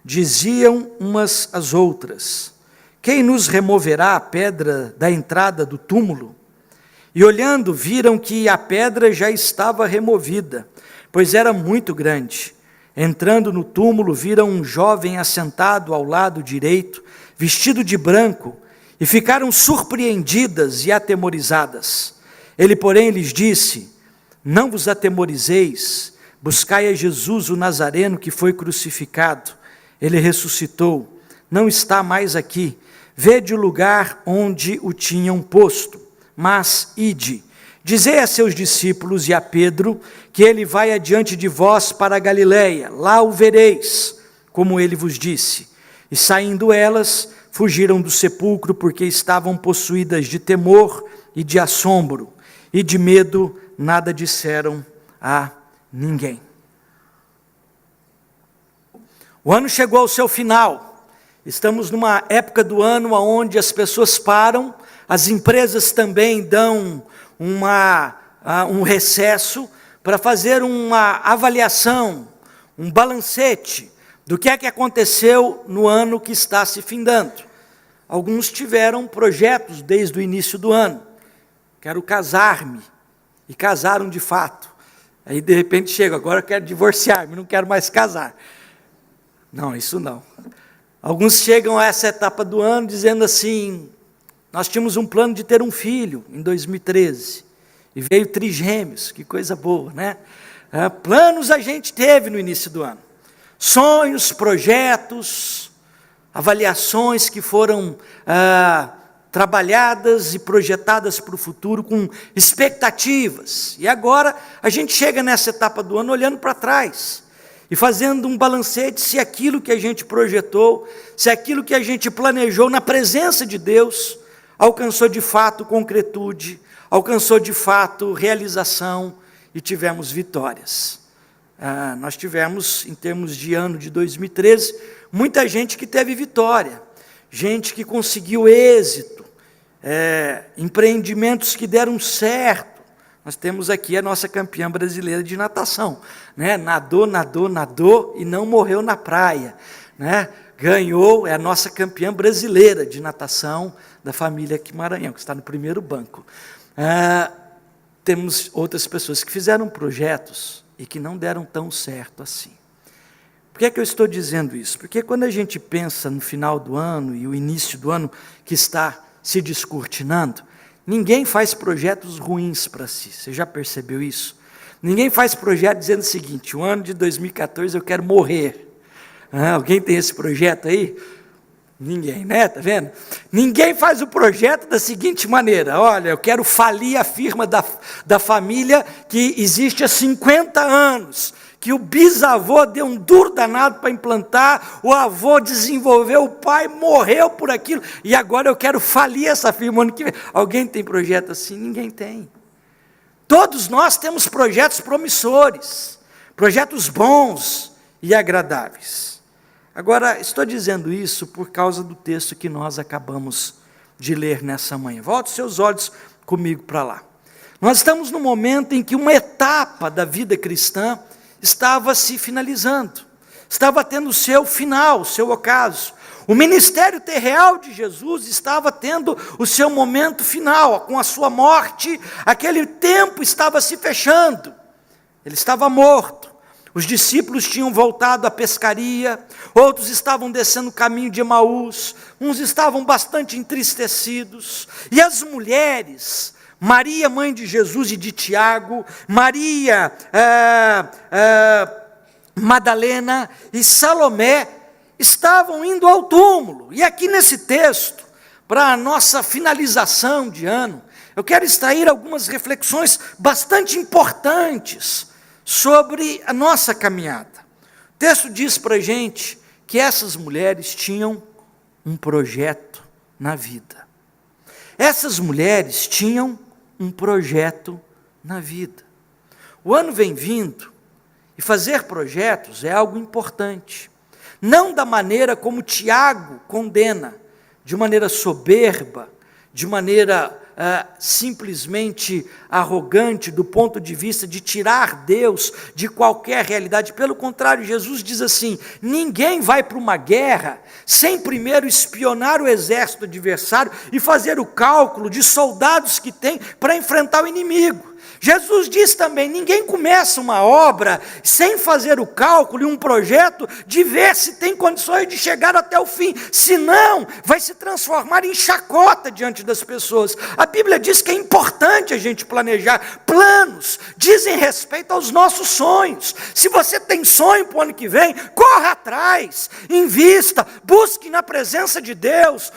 Diziam umas às outras: quem nos removerá a pedra da entrada do túmulo? E olhando, viram que a pedra já estava removida, pois era muito grande. Entrando no túmulo, viram um jovem assentado ao lado direito, vestido de branco, e ficaram surpreendidas e atemorizadas. Ele, porém, lhes disse: não vos atemorizeis, buscai a Jesus o Nazareno que foi crucificado. Ele ressuscitou, não está mais aqui. Vede o lugar onde o tinham posto. Mas ide, dizei a seus discípulos e a Pedro que ele vai adiante de vós para a Galiléia, lá o vereis, como ele vos disse. E saindo elas, fugiram do sepulcro porque estavam possuídas de temor e de assombro, e de medo nada disseram a ninguém. O ano chegou ao seu final. Estamos numa época do ano onde as pessoas param, as empresas também dão um recesso para fazer uma avaliação, um balancete do que é que aconteceu no ano que está se findando. Alguns tiveram projetos desde o início do ano. Quero casar-me, e casaram de fato. Aí de repente chega, agora eu quero divorciar-me, não quero mais casar. Não, isso não. Alguns chegam a essa etapa do ano dizendo assim: nós tínhamos um plano de ter um filho em 2013, e veio trigêmeos, que coisa boa, né? Planos a gente teve no início do ano. Sonhos, projetos, avaliações que foram trabalhadas e projetadas para o futuro com expectativas. E agora a gente chega nessa etapa do ano olhando para trás e fazendo um balancete se aquilo que a gente projetou, se aquilo que a gente planejou na presença de Deus alcançou de fato concretude, alcançou de fato realização e tivemos vitórias. Nós tivemos, em termos de ano de 2013, muita gente que teve vitória, gente que conseguiu êxito, empreendimentos que deram certo. Nós temos aqui a nossa campeã brasileira de natação, né? Nadou e não morreu na praia, né? Ganhou, é a nossa campeã brasileira de natação da família aqui Maranhão, que está no primeiro banco. Temos outras pessoas que fizeram projetos e que não deram tão certo assim. Por que é que eu estou dizendo isso? Porque quando a gente pensa no final do ano e o início do ano que está se descortinando, ninguém faz projetos ruins para si. Você já percebeu isso? Ninguém faz projeto dizendo o seguinte: o ano de 2014 eu quero morrer. Alguém tem esse projeto aí? Ninguém, né? Está vendo? Ninguém faz o projeto da seguinte maneira: olha, eu quero falir a firma da família que existe há 50 anos, que o bisavô deu um duro danado para implantar, o avô desenvolveu, o pai morreu por aquilo, e agora eu quero falir essa firma ano que vem. Alguém tem projeto assim? Ninguém tem. Todos nós temos projetos promissores, projetos bons e agradáveis. Agora, estou dizendo isso por causa do texto que nós acabamos de ler nessa manhã. Volte seus olhos comigo para lá. Nós estamos no momento em que uma etapa da vida cristã estava se finalizando, estava tendo o seu final, o seu ocaso. O ministério terreal de Jesus estava tendo o seu momento final, com a sua morte, aquele tempo estava se fechando, ele estava morto. Os discípulos tinham voltado à pescaria, outros estavam descendo o caminho de Emaús, uns estavam bastante entristecidos, e as mulheres, Maria, mãe de Jesus e de Tiago, Maria Madalena e Salomé, estavam indo ao túmulo. E aqui nesse texto, para a nossa finalização de ano, eu quero extrair algumas reflexões bastante importantes sobre a nossa caminhada. O texto diz para a gente que essas mulheres tinham um projeto na vida. Essas mulheres tinham um projeto na vida. O ano vem vindo, e fazer projetos é algo importante. Não da maneira como Tiago condena, de maneira soberba, de maneira simplesmente arrogante, do ponto de vista de tirar Deus de qualquer realidade. Pelo contrário, Jesus diz assim: ninguém vai para uma guerra sem primeiro espionar o exército adversário e fazer o cálculo de soldados que tem para enfrentar o inimigo. Jesus diz também: ninguém começa uma obra sem fazer o cálculo e um projeto de ver se tem condições de chegar até o fim, senão vai se transformar em chacota diante das pessoas. A Bíblia diz que é importante a gente planejar. Planos dizem respeito aos nossos sonhos. Se você tem sonho para o ano que vem, corra atrás, invista, busque na presença de Deus,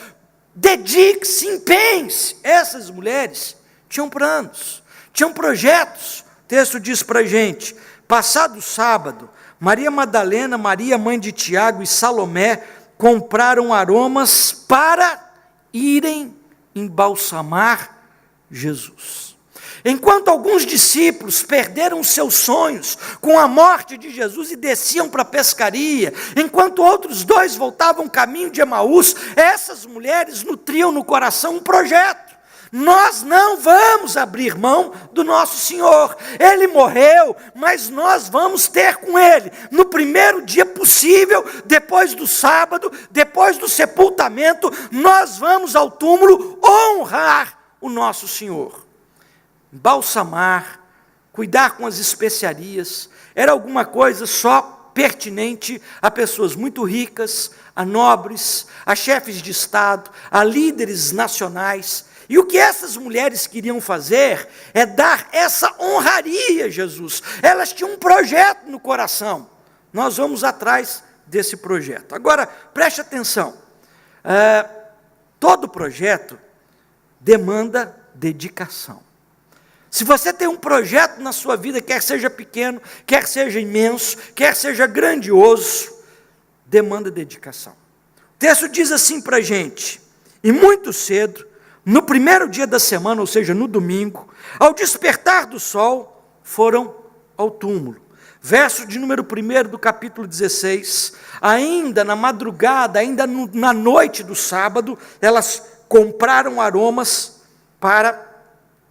dedique-se, empenhe-se. Essas mulheres tinham planos, tinham projetos. O texto diz para a gente: passado o sábado, Maria Madalena, Maria mãe de Tiago e Salomé compraram aromas para irem embalsamar Jesus. Enquanto alguns discípulos perderam seus sonhos com a morte de Jesus e desciam para a pescaria, enquanto outros 2 voltavam caminho de Emaús, essas mulheres nutriam no coração um projeto. Nós não vamos abrir mão do nosso Senhor. Ele morreu, mas nós vamos ter com Ele, no primeiro dia possível, depois do sábado, depois do sepultamento, nós vamos ao túmulo honrar o nosso Senhor. Embalsamar, cuidar com as especiarias, era alguma coisa só pertinente a pessoas muito ricas, a nobres, a chefes de Estado, a líderes nacionais. E o que essas mulheres queriam fazer é dar essa honraria a Jesus. Elas tinham um projeto no coração. Nós vamos atrás desse projeto. Agora, preste atenção. Todo projeto demanda dedicação. Se você tem um projeto na sua vida, quer seja pequeno, quer seja imenso, quer seja grandioso, demanda dedicação. O texto diz assim para a gente: e muito cedo, no primeiro dia da semana, ou seja, no domingo, ao despertar do sol, foram ao túmulo. Verso de número 1 do capítulo 16, ainda na madrugada, ainda na noite do sábado, elas compraram aromas para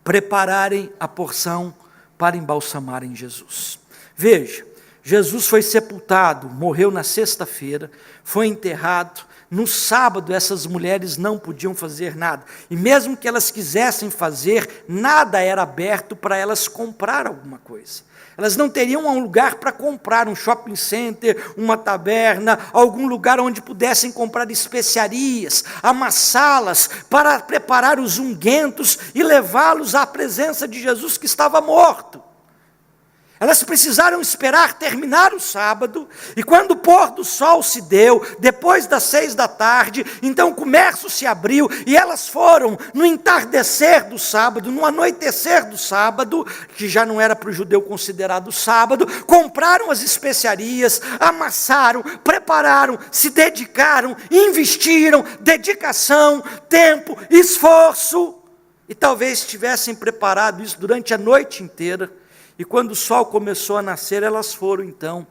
prepararem a porção para embalsamarem Jesus. Veja, Jesus foi sepultado, morreu na sexta-feira, foi enterrado. No sábado, essas mulheres não podiam fazer nada. E mesmo que elas quisessem fazer, nada era aberto para elas comprar alguma coisa. Elas não teriam um lugar para comprar, um shopping center, uma taberna, algum lugar onde pudessem comprar especiarias, amassá-las para preparar os ungüentos e levá-los à presença de Jesus que estava morto. Elas precisaram esperar terminar o sábado, e quando o pôr do sol se deu, depois das 6 da tarde, então o comércio se abriu, e elas foram no entardecer do sábado, no anoitecer do sábado, que já não era para o judeu considerado sábado, compraram as especiarias, amassaram, prepararam, se dedicaram, investiram, dedicação, tempo, esforço, e talvez tivessem preparado isso durante a noite inteira. E quando o sol começou a nascer, elas foram então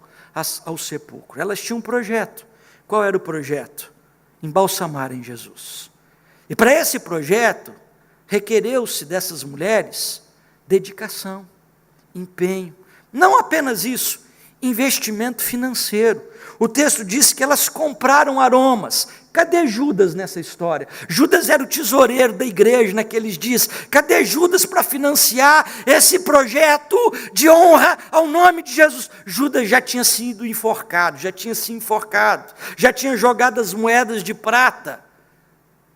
ao sepulcro. Elas tinham um projeto. Qual era o projeto? Embalsamarem Jesus. E para esse projeto, requereu-se dessas mulheres dedicação, empenho. Não apenas isso, investimento financeiro. O texto diz que elas compraram aromas. Cadê Judas nessa história? Judas era o tesoureiro da igreja naqueles dias. Cadê Judas para financiar esse projeto de honra ao nome de Jesus? Judas já tinha sido enforcado, já tinha se enforcado, já tinha jogado as moedas de prata.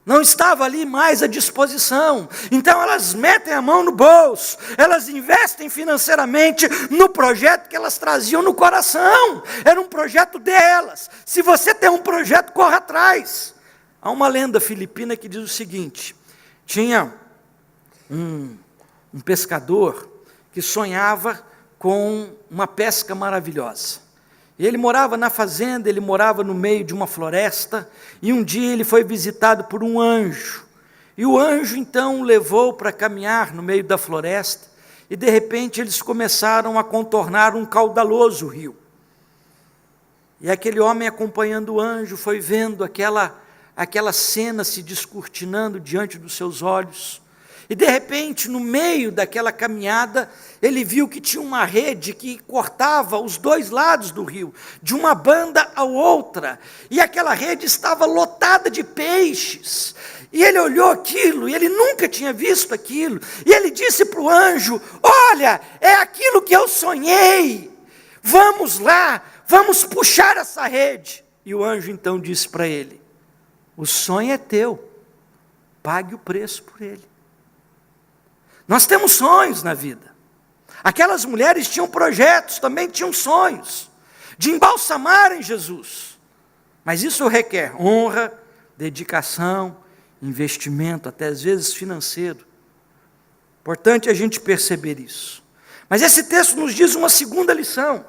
Não estava ali mais à disposição. Então elas metem a mão no bolso, elas investem financeiramente no projeto que elas traziam no coração. Era um projeto delas. Se você tem um projeto, corra atrás. Há uma lenda filipina que diz o seguinte: tinha um pescador que sonhava com uma pesca maravilhosa. Ele morava na fazenda, ele morava no meio de uma floresta, e um dia ele foi visitado por um anjo. E o anjo então o levou para caminhar no meio da floresta, e de repente eles começaram a contornar um caudaloso rio. E aquele homem, acompanhando o anjo, foi vendo aquela cena se descortinando diante dos seus olhos. E de repente, no meio daquela caminhada, ele viu que tinha uma rede que cortava os 2 lados do rio, de uma banda à outra, e aquela rede estava lotada de peixes. E ele olhou aquilo, e ele nunca tinha visto aquilo, e ele disse para o anjo: olha, é aquilo que eu sonhei, vamos lá, vamos puxar essa rede. E o anjo então disse para ele: o sonho é teu, pague o preço por ele. Nós temos sonhos na vida. Aquelas mulheres tinham projetos, também tinham sonhos, de embalsamarem Jesus. Mas isso requer honra, dedicação, investimento, até às vezes financeiro. Importante a gente perceber isso. Mas esse texto nos diz uma segunda lição.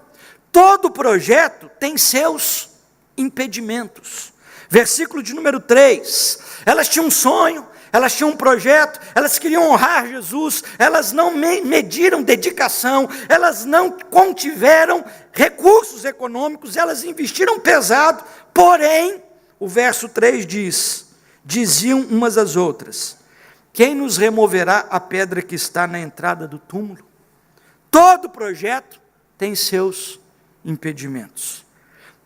Todo projeto tem seus impedimentos. Versículo de número 3, elas tinham um sonho, elas tinham um projeto, elas queriam honrar Jesus, elas não mediram dedicação, elas não contiveram recursos econômicos, elas investiram pesado, porém, o verso 3 diz, diziam umas às outras, quem nos removerá a pedra que está na entrada do túmulo? Todo projeto tem seus impedimentos.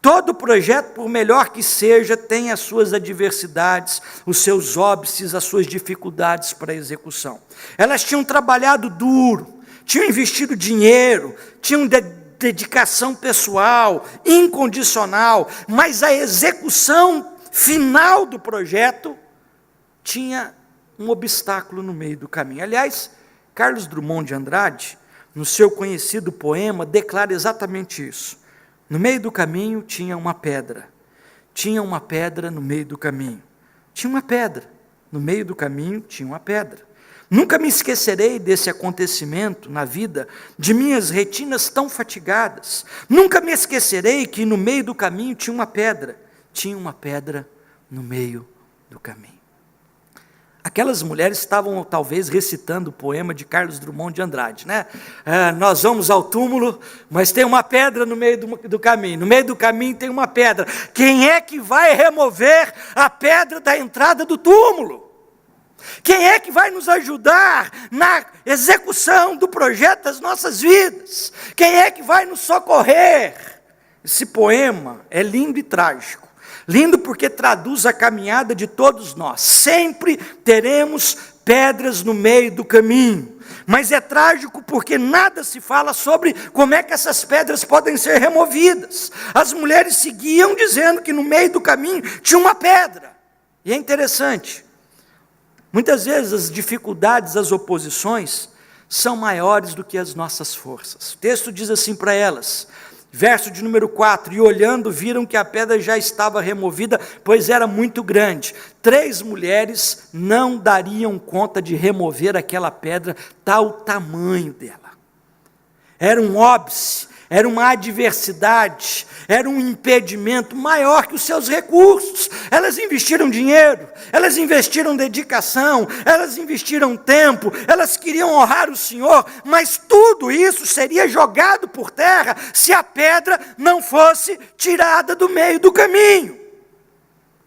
Todo projeto, por melhor que seja, tem as suas adversidades, os seus óbices, as suas dificuldades para a execução. Elas tinham trabalhado duro, tinham investido dinheiro, tinham dedicação pessoal, incondicional, mas a execução final do projeto tinha um obstáculo no meio do caminho. Aliás, Carlos Drummond de Andrade, no seu conhecido poema, declara exatamente isso. No meio do caminho tinha uma pedra no meio do caminho, tinha uma pedra, no meio do caminho tinha uma pedra. Nunca me esquecerei desse acontecimento na vida, de minhas retinas tão fatigadas, nunca me esquecerei que no meio do caminho tinha uma pedra no meio do caminho. Aquelas mulheres estavam talvez recitando o poema de Carlos Drummond de Andrade, né? Nós vamos ao túmulo, mas tem uma pedra no meio do caminho. No meio do caminho tem uma pedra. Quem é que vai remover a pedra da entrada do túmulo? Quem é que vai nos ajudar na execução do projeto das nossas vidas? Quem é que vai nos socorrer? Esse poema é lindo e trágico. Lindo porque traduz a caminhada de todos nós. Sempre teremos pedras no meio do caminho. Mas é trágico porque nada se fala sobre como é que essas pedras podem ser removidas. As mulheres seguiam dizendo que no meio do caminho tinha uma pedra. E é interessante. Muitas vezes as dificuldades, as oposições, são maiores do que as nossas forças. O texto diz assim para elas... Verso de número 4, e olhando viram que a pedra já estava removida, pois era muito grande. 3 mulheres não dariam conta de remover aquela pedra, tal o tamanho dela. Era um óbice, era uma adversidade, era um impedimento maior que os seus recursos. Elas investiram dinheiro, elas investiram dedicação, elas investiram tempo, elas queriam honrar o Senhor, mas tudo isso seria jogado por terra se a pedra não fosse tirada do meio do caminho.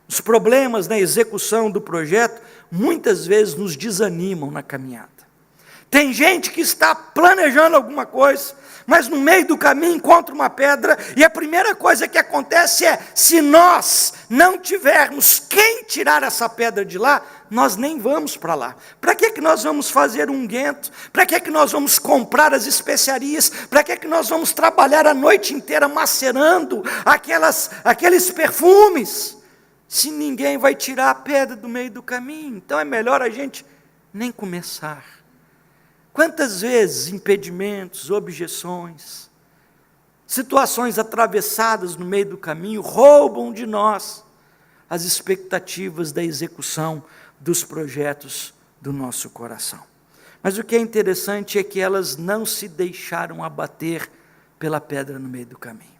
Os problemas na execução do projeto muitas vezes nos desanimam na caminhada. Tem gente que está planejando alguma coisa, mas no meio do caminho encontra uma pedra, e a primeira coisa que acontece é, se nós não tivermos quem tirar essa pedra de lá, nós nem vamos para lá. Para que nós vamos fazer um unguento? Para que nós vamos comprar as especiarias? Para que nós vamos trabalhar a noite inteira macerando aqueles perfumes? Se ninguém vai tirar a pedra do meio do caminho, então é melhor a gente nem começar. Quantas vezes impedimentos, objeções, situações atravessadas no meio do caminho roubam de nós as expectativas da execução dos projetos do nosso coração. Mas o que é interessante é que elas não se deixaram abater pela pedra no meio do caminho.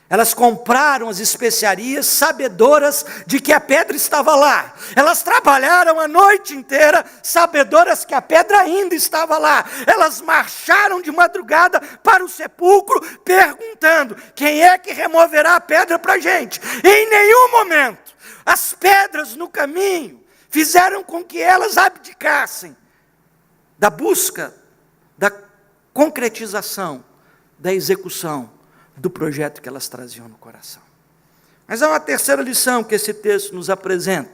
Elas compraram as especiarias, sabedoras de que a pedra estava lá. Elas trabalharam a noite inteira, sabedoras que a pedra ainda estava lá. Elas marcharam de madrugada para o sepulcro, perguntando, quem é que removerá a pedra para a gente? E em nenhum momento, as pedras no caminho fizeram com que elas abdicassem da busca, da concretização, da execução do projeto que elas traziam no coração. Mas há uma terceira lição que esse texto nos apresenta.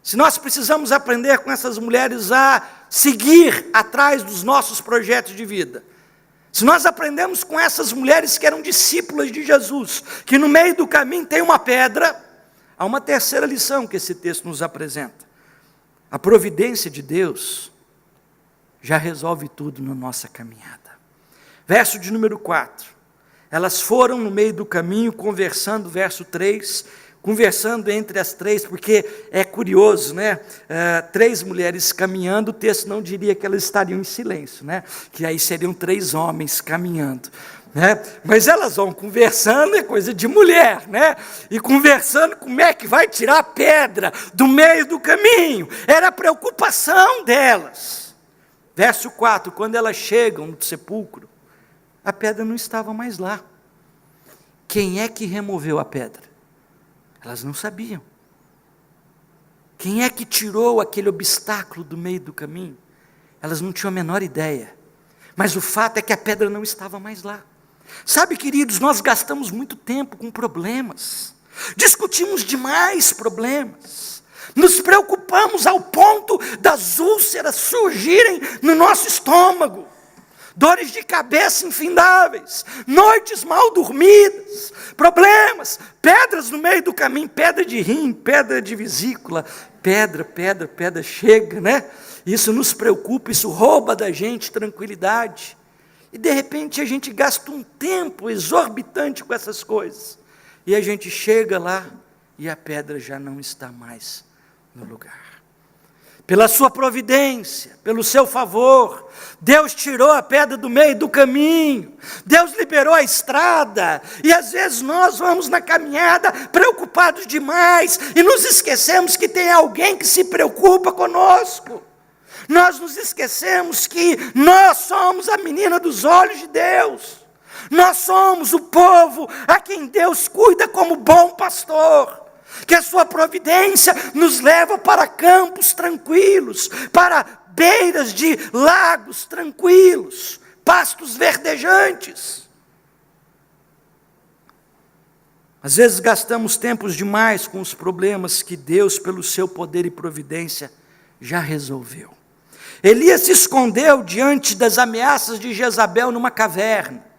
Se nós precisamos aprender com essas mulheres a seguir atrás dos nossos projetos de vida, se nós aprendemos com essas mulheres que eram discípulas de Jesus, que no meio do caminho tem uma pedra, há uma terceira lição que esse texto nos apresenta. A providência de Deus já resolve tudo na nossa caminhada. Verso de número 4. Elas foram no meio do caminho conversando, verso 3, conversando entre as 3, porque é curioso, né? 3 mulheres caminhando, o texto não diria que elas estariam em silêncio, né? Que aí seriam 3 homens caminhando. né? Mas elas vão conversando, é coisa de mulher, né? E conversando como é que vai tirar a pedra do meio do caminho. Era a preocupação delas. Verso 4, quando elas chegam no sepulcro, a pedra não estava mais lá. Quem é que removeu a pedra? Elas não sabiam. Quem é que tirou aquele obstáculo do meio do caminho? Elas não tinham a menor ideia. Mas o fato é que a pedra não estava mais lá. Sabe, queridos, nós gastamos muito tempo com problemas. Discutimos demais problemas. Nos preocupamos ao ponto das úlceras surgirem no nosso estômago. Dores de cabeça infindáveis, noites mal dormidas, problemas, pedras no meio do caminho, pedra de rim, pedra de vesícula, pedra, chega, né? Isso nos preocupa, isso rouba da gente tranquilidade. E de repente a gente gasta um tempo exorbitante com essas coisas. E a gente chega lá e a pedra já não está mais no lugar. Pela sua providência, pelo seu favor, Deus tirou a pedra do meio do caminho, Deus liberou a estrada, e às vezes nós vamos na caminhada preocupados demais, e nos esquecemos que tem alguém que se preocupa conosco. Nós nos esquecemos que nós somos a menina dos olhos de Deus, nós somos o povo a quem Deus cuida como bom pastor. Que a sua providência nos leva para campos tranquilos, para beiras de lagos tranquilos, pastos verdejantes. Às vezes gastamos tempos demais com os problemas que Deus, pelo seu poder e providência, já resolveu. Elias se escondeu diante das ameaças de Jezabel numa caverna.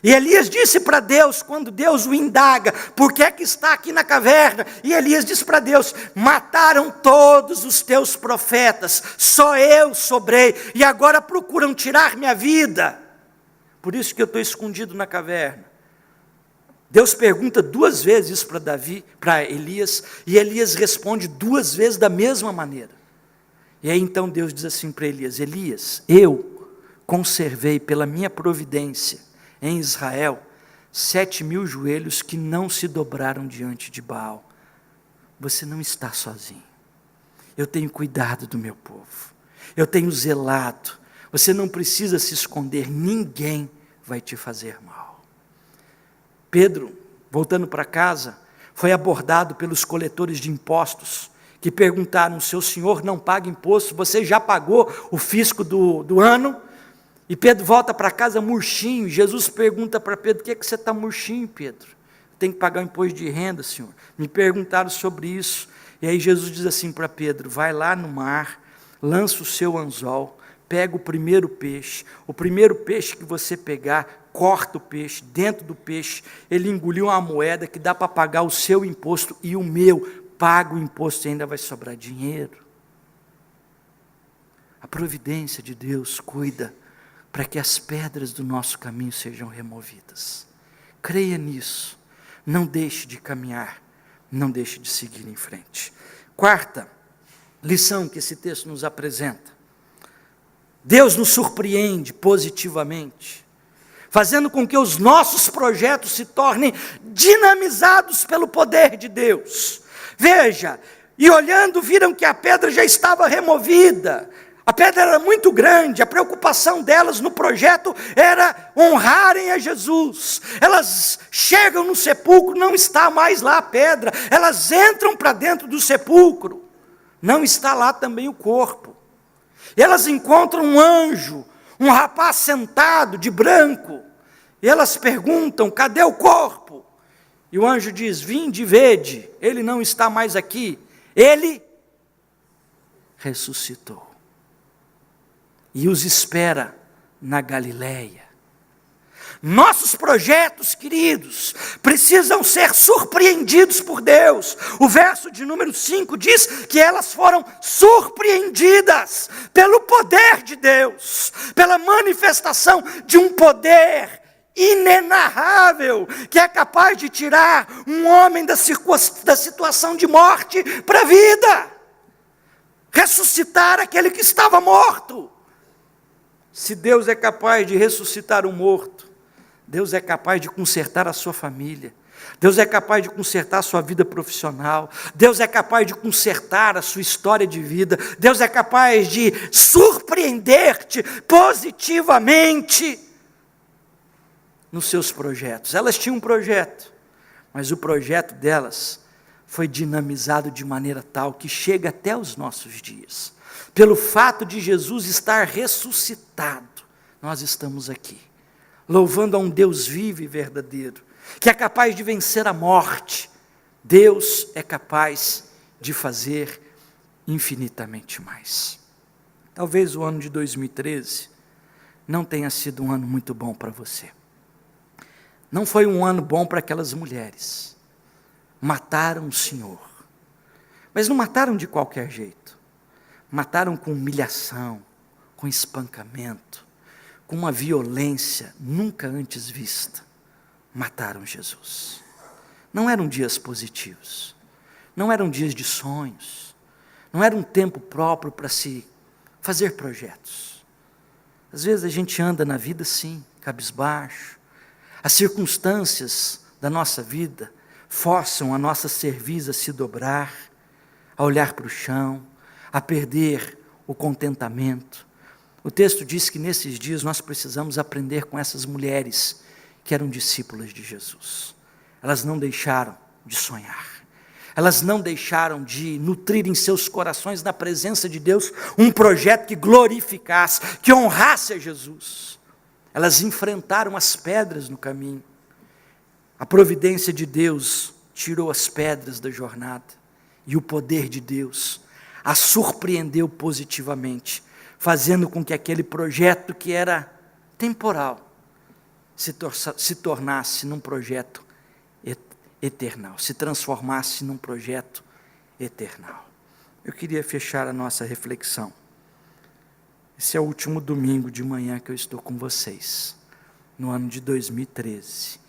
E Elias disse para Deus, quando Deus o indaga, por que é que está aqui na caverna? E Elias disse para Deus, mataram todos os teus profetas, só eu sobrei, e agora procuram tirar minha vida. Por isso que eu estou escondido na caverna. Deus pergunta 2 vezes isso para Elias, e Elias responde 2 vezes da mesma maneira. E aí então Deus diz assim para Elias, Elias, eu conservei pela minha providência, em Israel, 7.000 joelhos que não se dobraram diante de Baal. Você não está sozinho. Eu tenho cuidado do meu povo. Eu tenho zelado. Você não precisa se esconder. Ninguém vai te fazer mal. Pedro, voltando para casa, foi abordado pelos coletores de impostos, que perguntaram, seu senhor não paga imposto? Você já pagou o fisco do ano? E Pedro volta para casa murchinho. Jesus pergunta para Pedro, por que você está murchinho, Pedro? Tem que pagar o imposto de renda, senhor. Me perguntaram sobre isso. E aí Jesus diz assim para Pedro, vai lá no mar, lança o seu anzol, pega o primeiro peixe que você pegar, corta o peixe, dentro do peixe, ele engoliu uma moeda que dá para pagar o seu imposto e o meu, paga o imposto e ainda vai sobrar dinheiro. A providência de Deus cuida para que as pedras do nosso caminho sejam removidas. Creia nisso, não deixe de caminhar, não deixe de seguir em frente. 4ª lição que esse texto nos apresenta. Deus nos surpreende positivamente, fazendo com que os nossos projetos se tornem dinamizados pelo poder de Deus. Veja, e olhando viram que a pedra já estava removida. A pedra era muito grande, a preocupação delas no projeto era honrarem a Jesus. Elas chegam no sepulcro, não está mais lá a pedra, elas entram para dentro do sepulcro, não está lá também o corpo. E elas encontram um anjo, um rapaz sentado de branco, e elas perguntam, cadê o corpo? E o anjo diz, vinde e vede, ele não está mais aqui, ele ressuscitou. E os espera na Galileia. Nossos projetos, queridos, precisam ser surpreendidos por Deus. O verso de número 5 diz que elas foram surpreendidas pelo poder de Deus, pela manifestação de um poder inenarrável, que é capaz de tirar um homem da situação de morte para a vida, ressuscitar aquele que estava morto. Se Deus é capaz de ressuscitar um morto, Deus é capaz de consertar a sua família. Deus é capaz de consertar a sua vida profissional. Deus é capaz de consertar a sua história de vida. Deus é capaz de surpreender-te positivamente nos seus projetos. Elas tinham um projeto, mas o projeto delas foi dinamizado de maneira tal que chega até os nossos dias. Pelo fato de Jesus estar ressuscitado, nós estamos aqui, louvando a um Deus vivo e verdadeiro, que é capaz de vencer a morte. Deus é capaz de fazer infinitamente mais. Talvez o ano de 2013 não tenha sido um ano muito bom para você. Não foi um ano bom para aquelas mulheres. Mataram o Senhor. Mas não mataram de qualquer jeito. Mataram com humilhação, com espancamento, com uma violência nunca antes vista. Mataram Jesus. Não eram dias positivos. Não eram dias de sonhos. Não era um tempo próprio para se fazer projetos. Às vezes a gente anda na vida assim, cabisbaixo. As circunstâncias da nossa vida forçam a nossa cerviz a se dobrar, a olhar para o chão, a perder o contentamento. O texto diz que nesses dias nós precisamos aprender com essas mulheres que eram discípulas de Jesus. Elas não deixaram de sonhar. Elas não deixaram de nutrir em seus corações, na presença de Deus, um projeto que glorificasse, que honrasse a Jesus. Elas enfrentaram as pedras no caminho. A providência de Deus tirou as pedras da jornada, e o poder de Deus a surpreendeu positivamente, fazendo com que aquele projeto que era temporal se tornasse num projeto eternal, se transformasse num projeto eternal. Eu queria fechar a nossa reflexão. Esse é o último domingo de manhã que eu estou com vocês, no ano de 2013.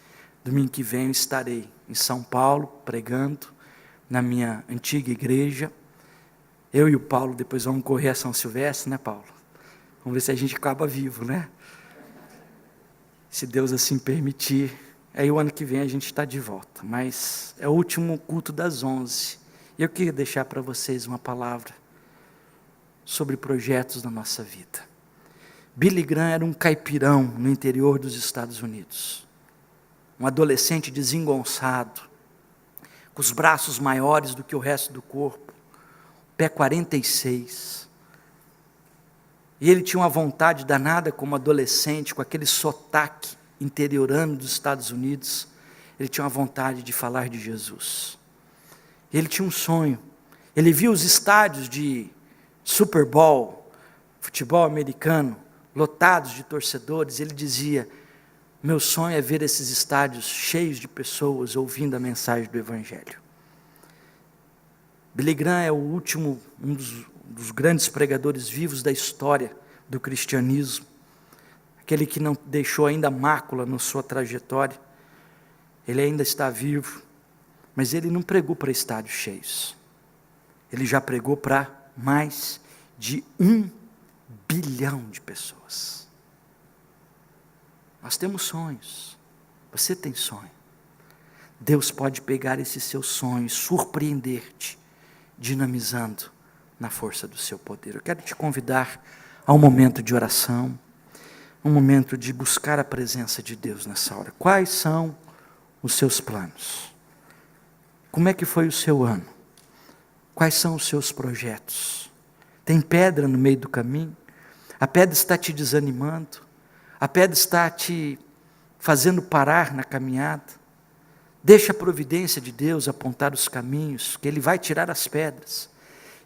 Domingo que vem eu estarei em São Paulo, pregando, na minha antiga igreja. Eu e o Paulo depois vamos correr a São Silvestre, né, Paulo? Vamos ver se a gente acaba vivo, né? Se Deus assim permitir, aí o ano que vem a gente está de volta. Mas é o último culto das 11. E eu queria deixar para vocês uma palavra sobre projetos na nossa vida. Billy Graham era um caipirão no interior dos Estados Unidos. Um adolescente desengonçado, com os braços maiores do que o resto do corpo, pé 46. E ele tinha uma vontade danada como adolescente, com aquele sotaque interiorano dos Estados Unidos. Ele tinha uma vontade de falar de Jesus. Ele tinha um sonho. Ele via os estádios de Super Bowl, futebol americano, lotados de torcedores. Ele dizia: meu sonho é ver esses estádios cheios de pessoas ouvindo a mensagem do Evangelho. Billy Graham é um dos grandes pregadores vivos da história do cristianismo, aquele que não deixou ainda mácula na sua trajetória. Ele ainda está vivo, mas ele não pregou para estádios cheios. Ele já pregou para mais de 1 bilhão de pessoas. Nós temos sonhos. Você tem sonho. Deus pode pegar esse seu sonho e surpreender-te, dinamizando na força do seu poder. Eu quero te convidar a um momento de oração, um momento de buscar a presença de Deus nessa hora. Quais são os seus planos? Como é que foi o seu ano? Quais são os seus projetos? Tem pedra no meio do caminho? A pedra está te desanimando? A pedra está te fazendo parar na caminhada? Deixa a providência de Deus apontar os caminhos, que Ele vai tirar as pedras,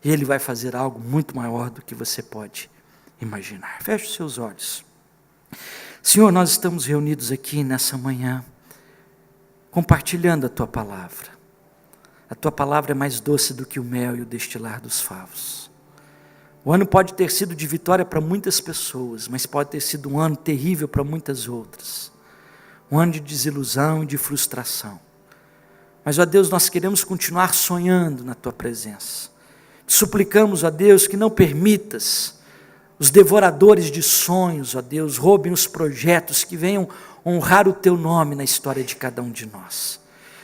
e Ele vai fazer algo muito maior do que você pode imaginar. Feche os seus olhos. Senhor, nós estamos reunidos aqui nessa manhã, compartilhando a Tua palavra. A Tua palavra é mais doce do que o mel e o destilar dos favos. O ano pode ter sido de vitória para muitas pessoas, mas pode ter sido um ano terrível para muitas outras. Um ano de desilusão e de frustração. Mas, ó Deus, nós queremos continuar sonhando na Tua presença. Te suplicamos, ó Deus, que não permitas os devoradores de sonhos, ó Deus, roubem os projetos que venham honrar o Teu nome na história de cada um de nós.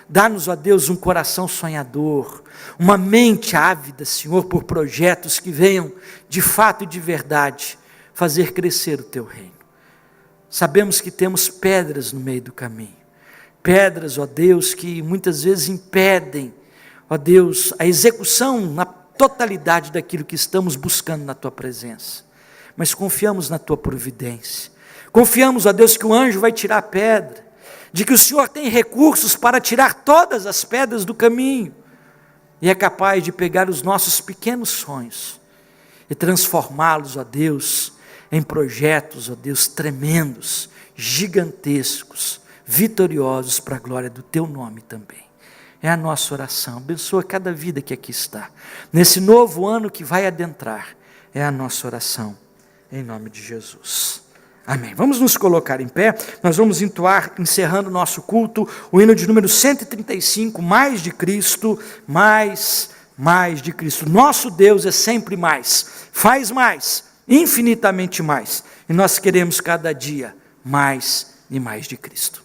Dá-nos, ó Deus, um coração sonhador, uma mente ávida, Senhor, por projetos que venham, de fato e de verdade, fazer crescer o Teu reino. Sabemos que temos pedras no meio do caminho, pedras, ó Deus, que muitas vezes impedem, ó Deus, a execução na totalidade daquilo que estamos buscando na Tua presença. Mas confiamos na Tua providência, confiamos, ó Deus, que o anjo vai tirar a pedra, de que o Senhor tem recursos para tirar todas as pedras do caminho, e é capaz de pegar os nossos pequenos sonhos, e transformá-los, ó Deus, em projetos, ó Deus, tremendos, gigantescos, vitoriosos para a glória do Teu nome também. É a nossa oração, abençoa cada vida que aqui está, nesse novo ano que vai adentrar, é a nossa oração, em nome de Jesus. Amém. Vamos nos colocar em pé, nós vamos entoar, encerrando o nosso culto, o hino de número 135, mais de Cristo, mais de Cristo. Nosso Deus é sempre mais, faz mais, infinitamente mais, e nós queremos cada dia mais e mais de Cristo.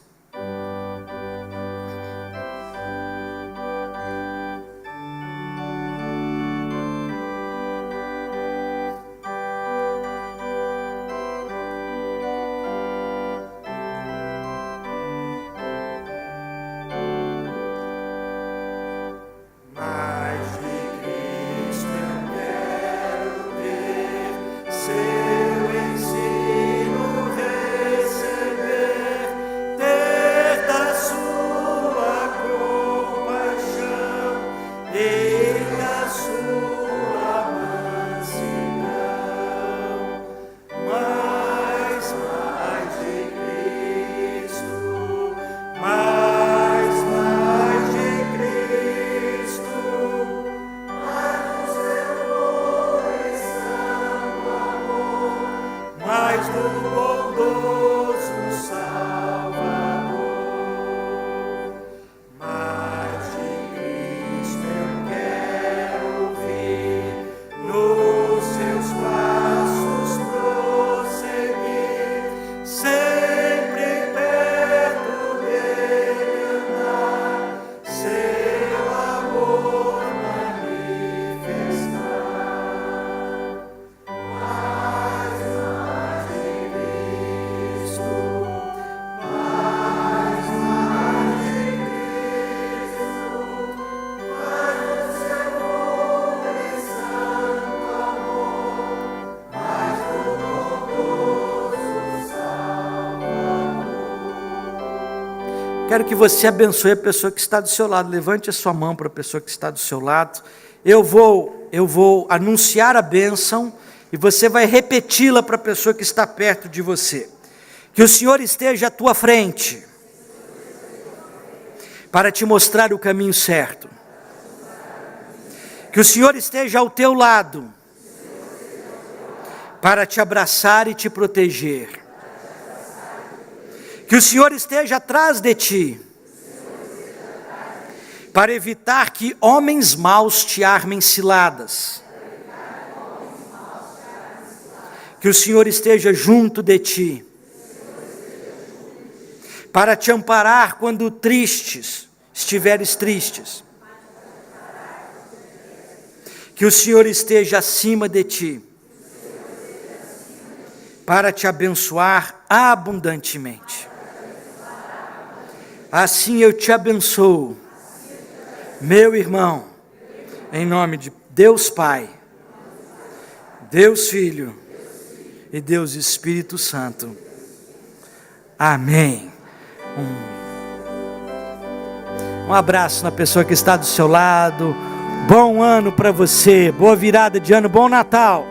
Quero que você abençoe a pessoa que está do seu lado. Levante a sua mão para a pessoa que está do seu lado. Eu vou anunciar a bênção e você vai repeti-la para a pessoa que está perto de você. Que o Senhor esteja à tua frente para te mostrar o caminho certo. Que o Senhor esteja ao teu lado para te abraçar e te proteger. Que o Senhor esteja atrás de ti, para evitar que homens maus te armem ciladas. Que o Senhor esteja junto de ti, para te amparar quando estiveres tristes. Que o Senhor esteja acima de ti, para te abençoar abundantemente. Assim eu te abençoo, meu irmão, em nome de Deus Pai, Deus Filho e Deus Espírito Santo. Amém. Um abraço na pessoa que está do seu lado. Bom ano para você, boa virada de ano, bom Natal.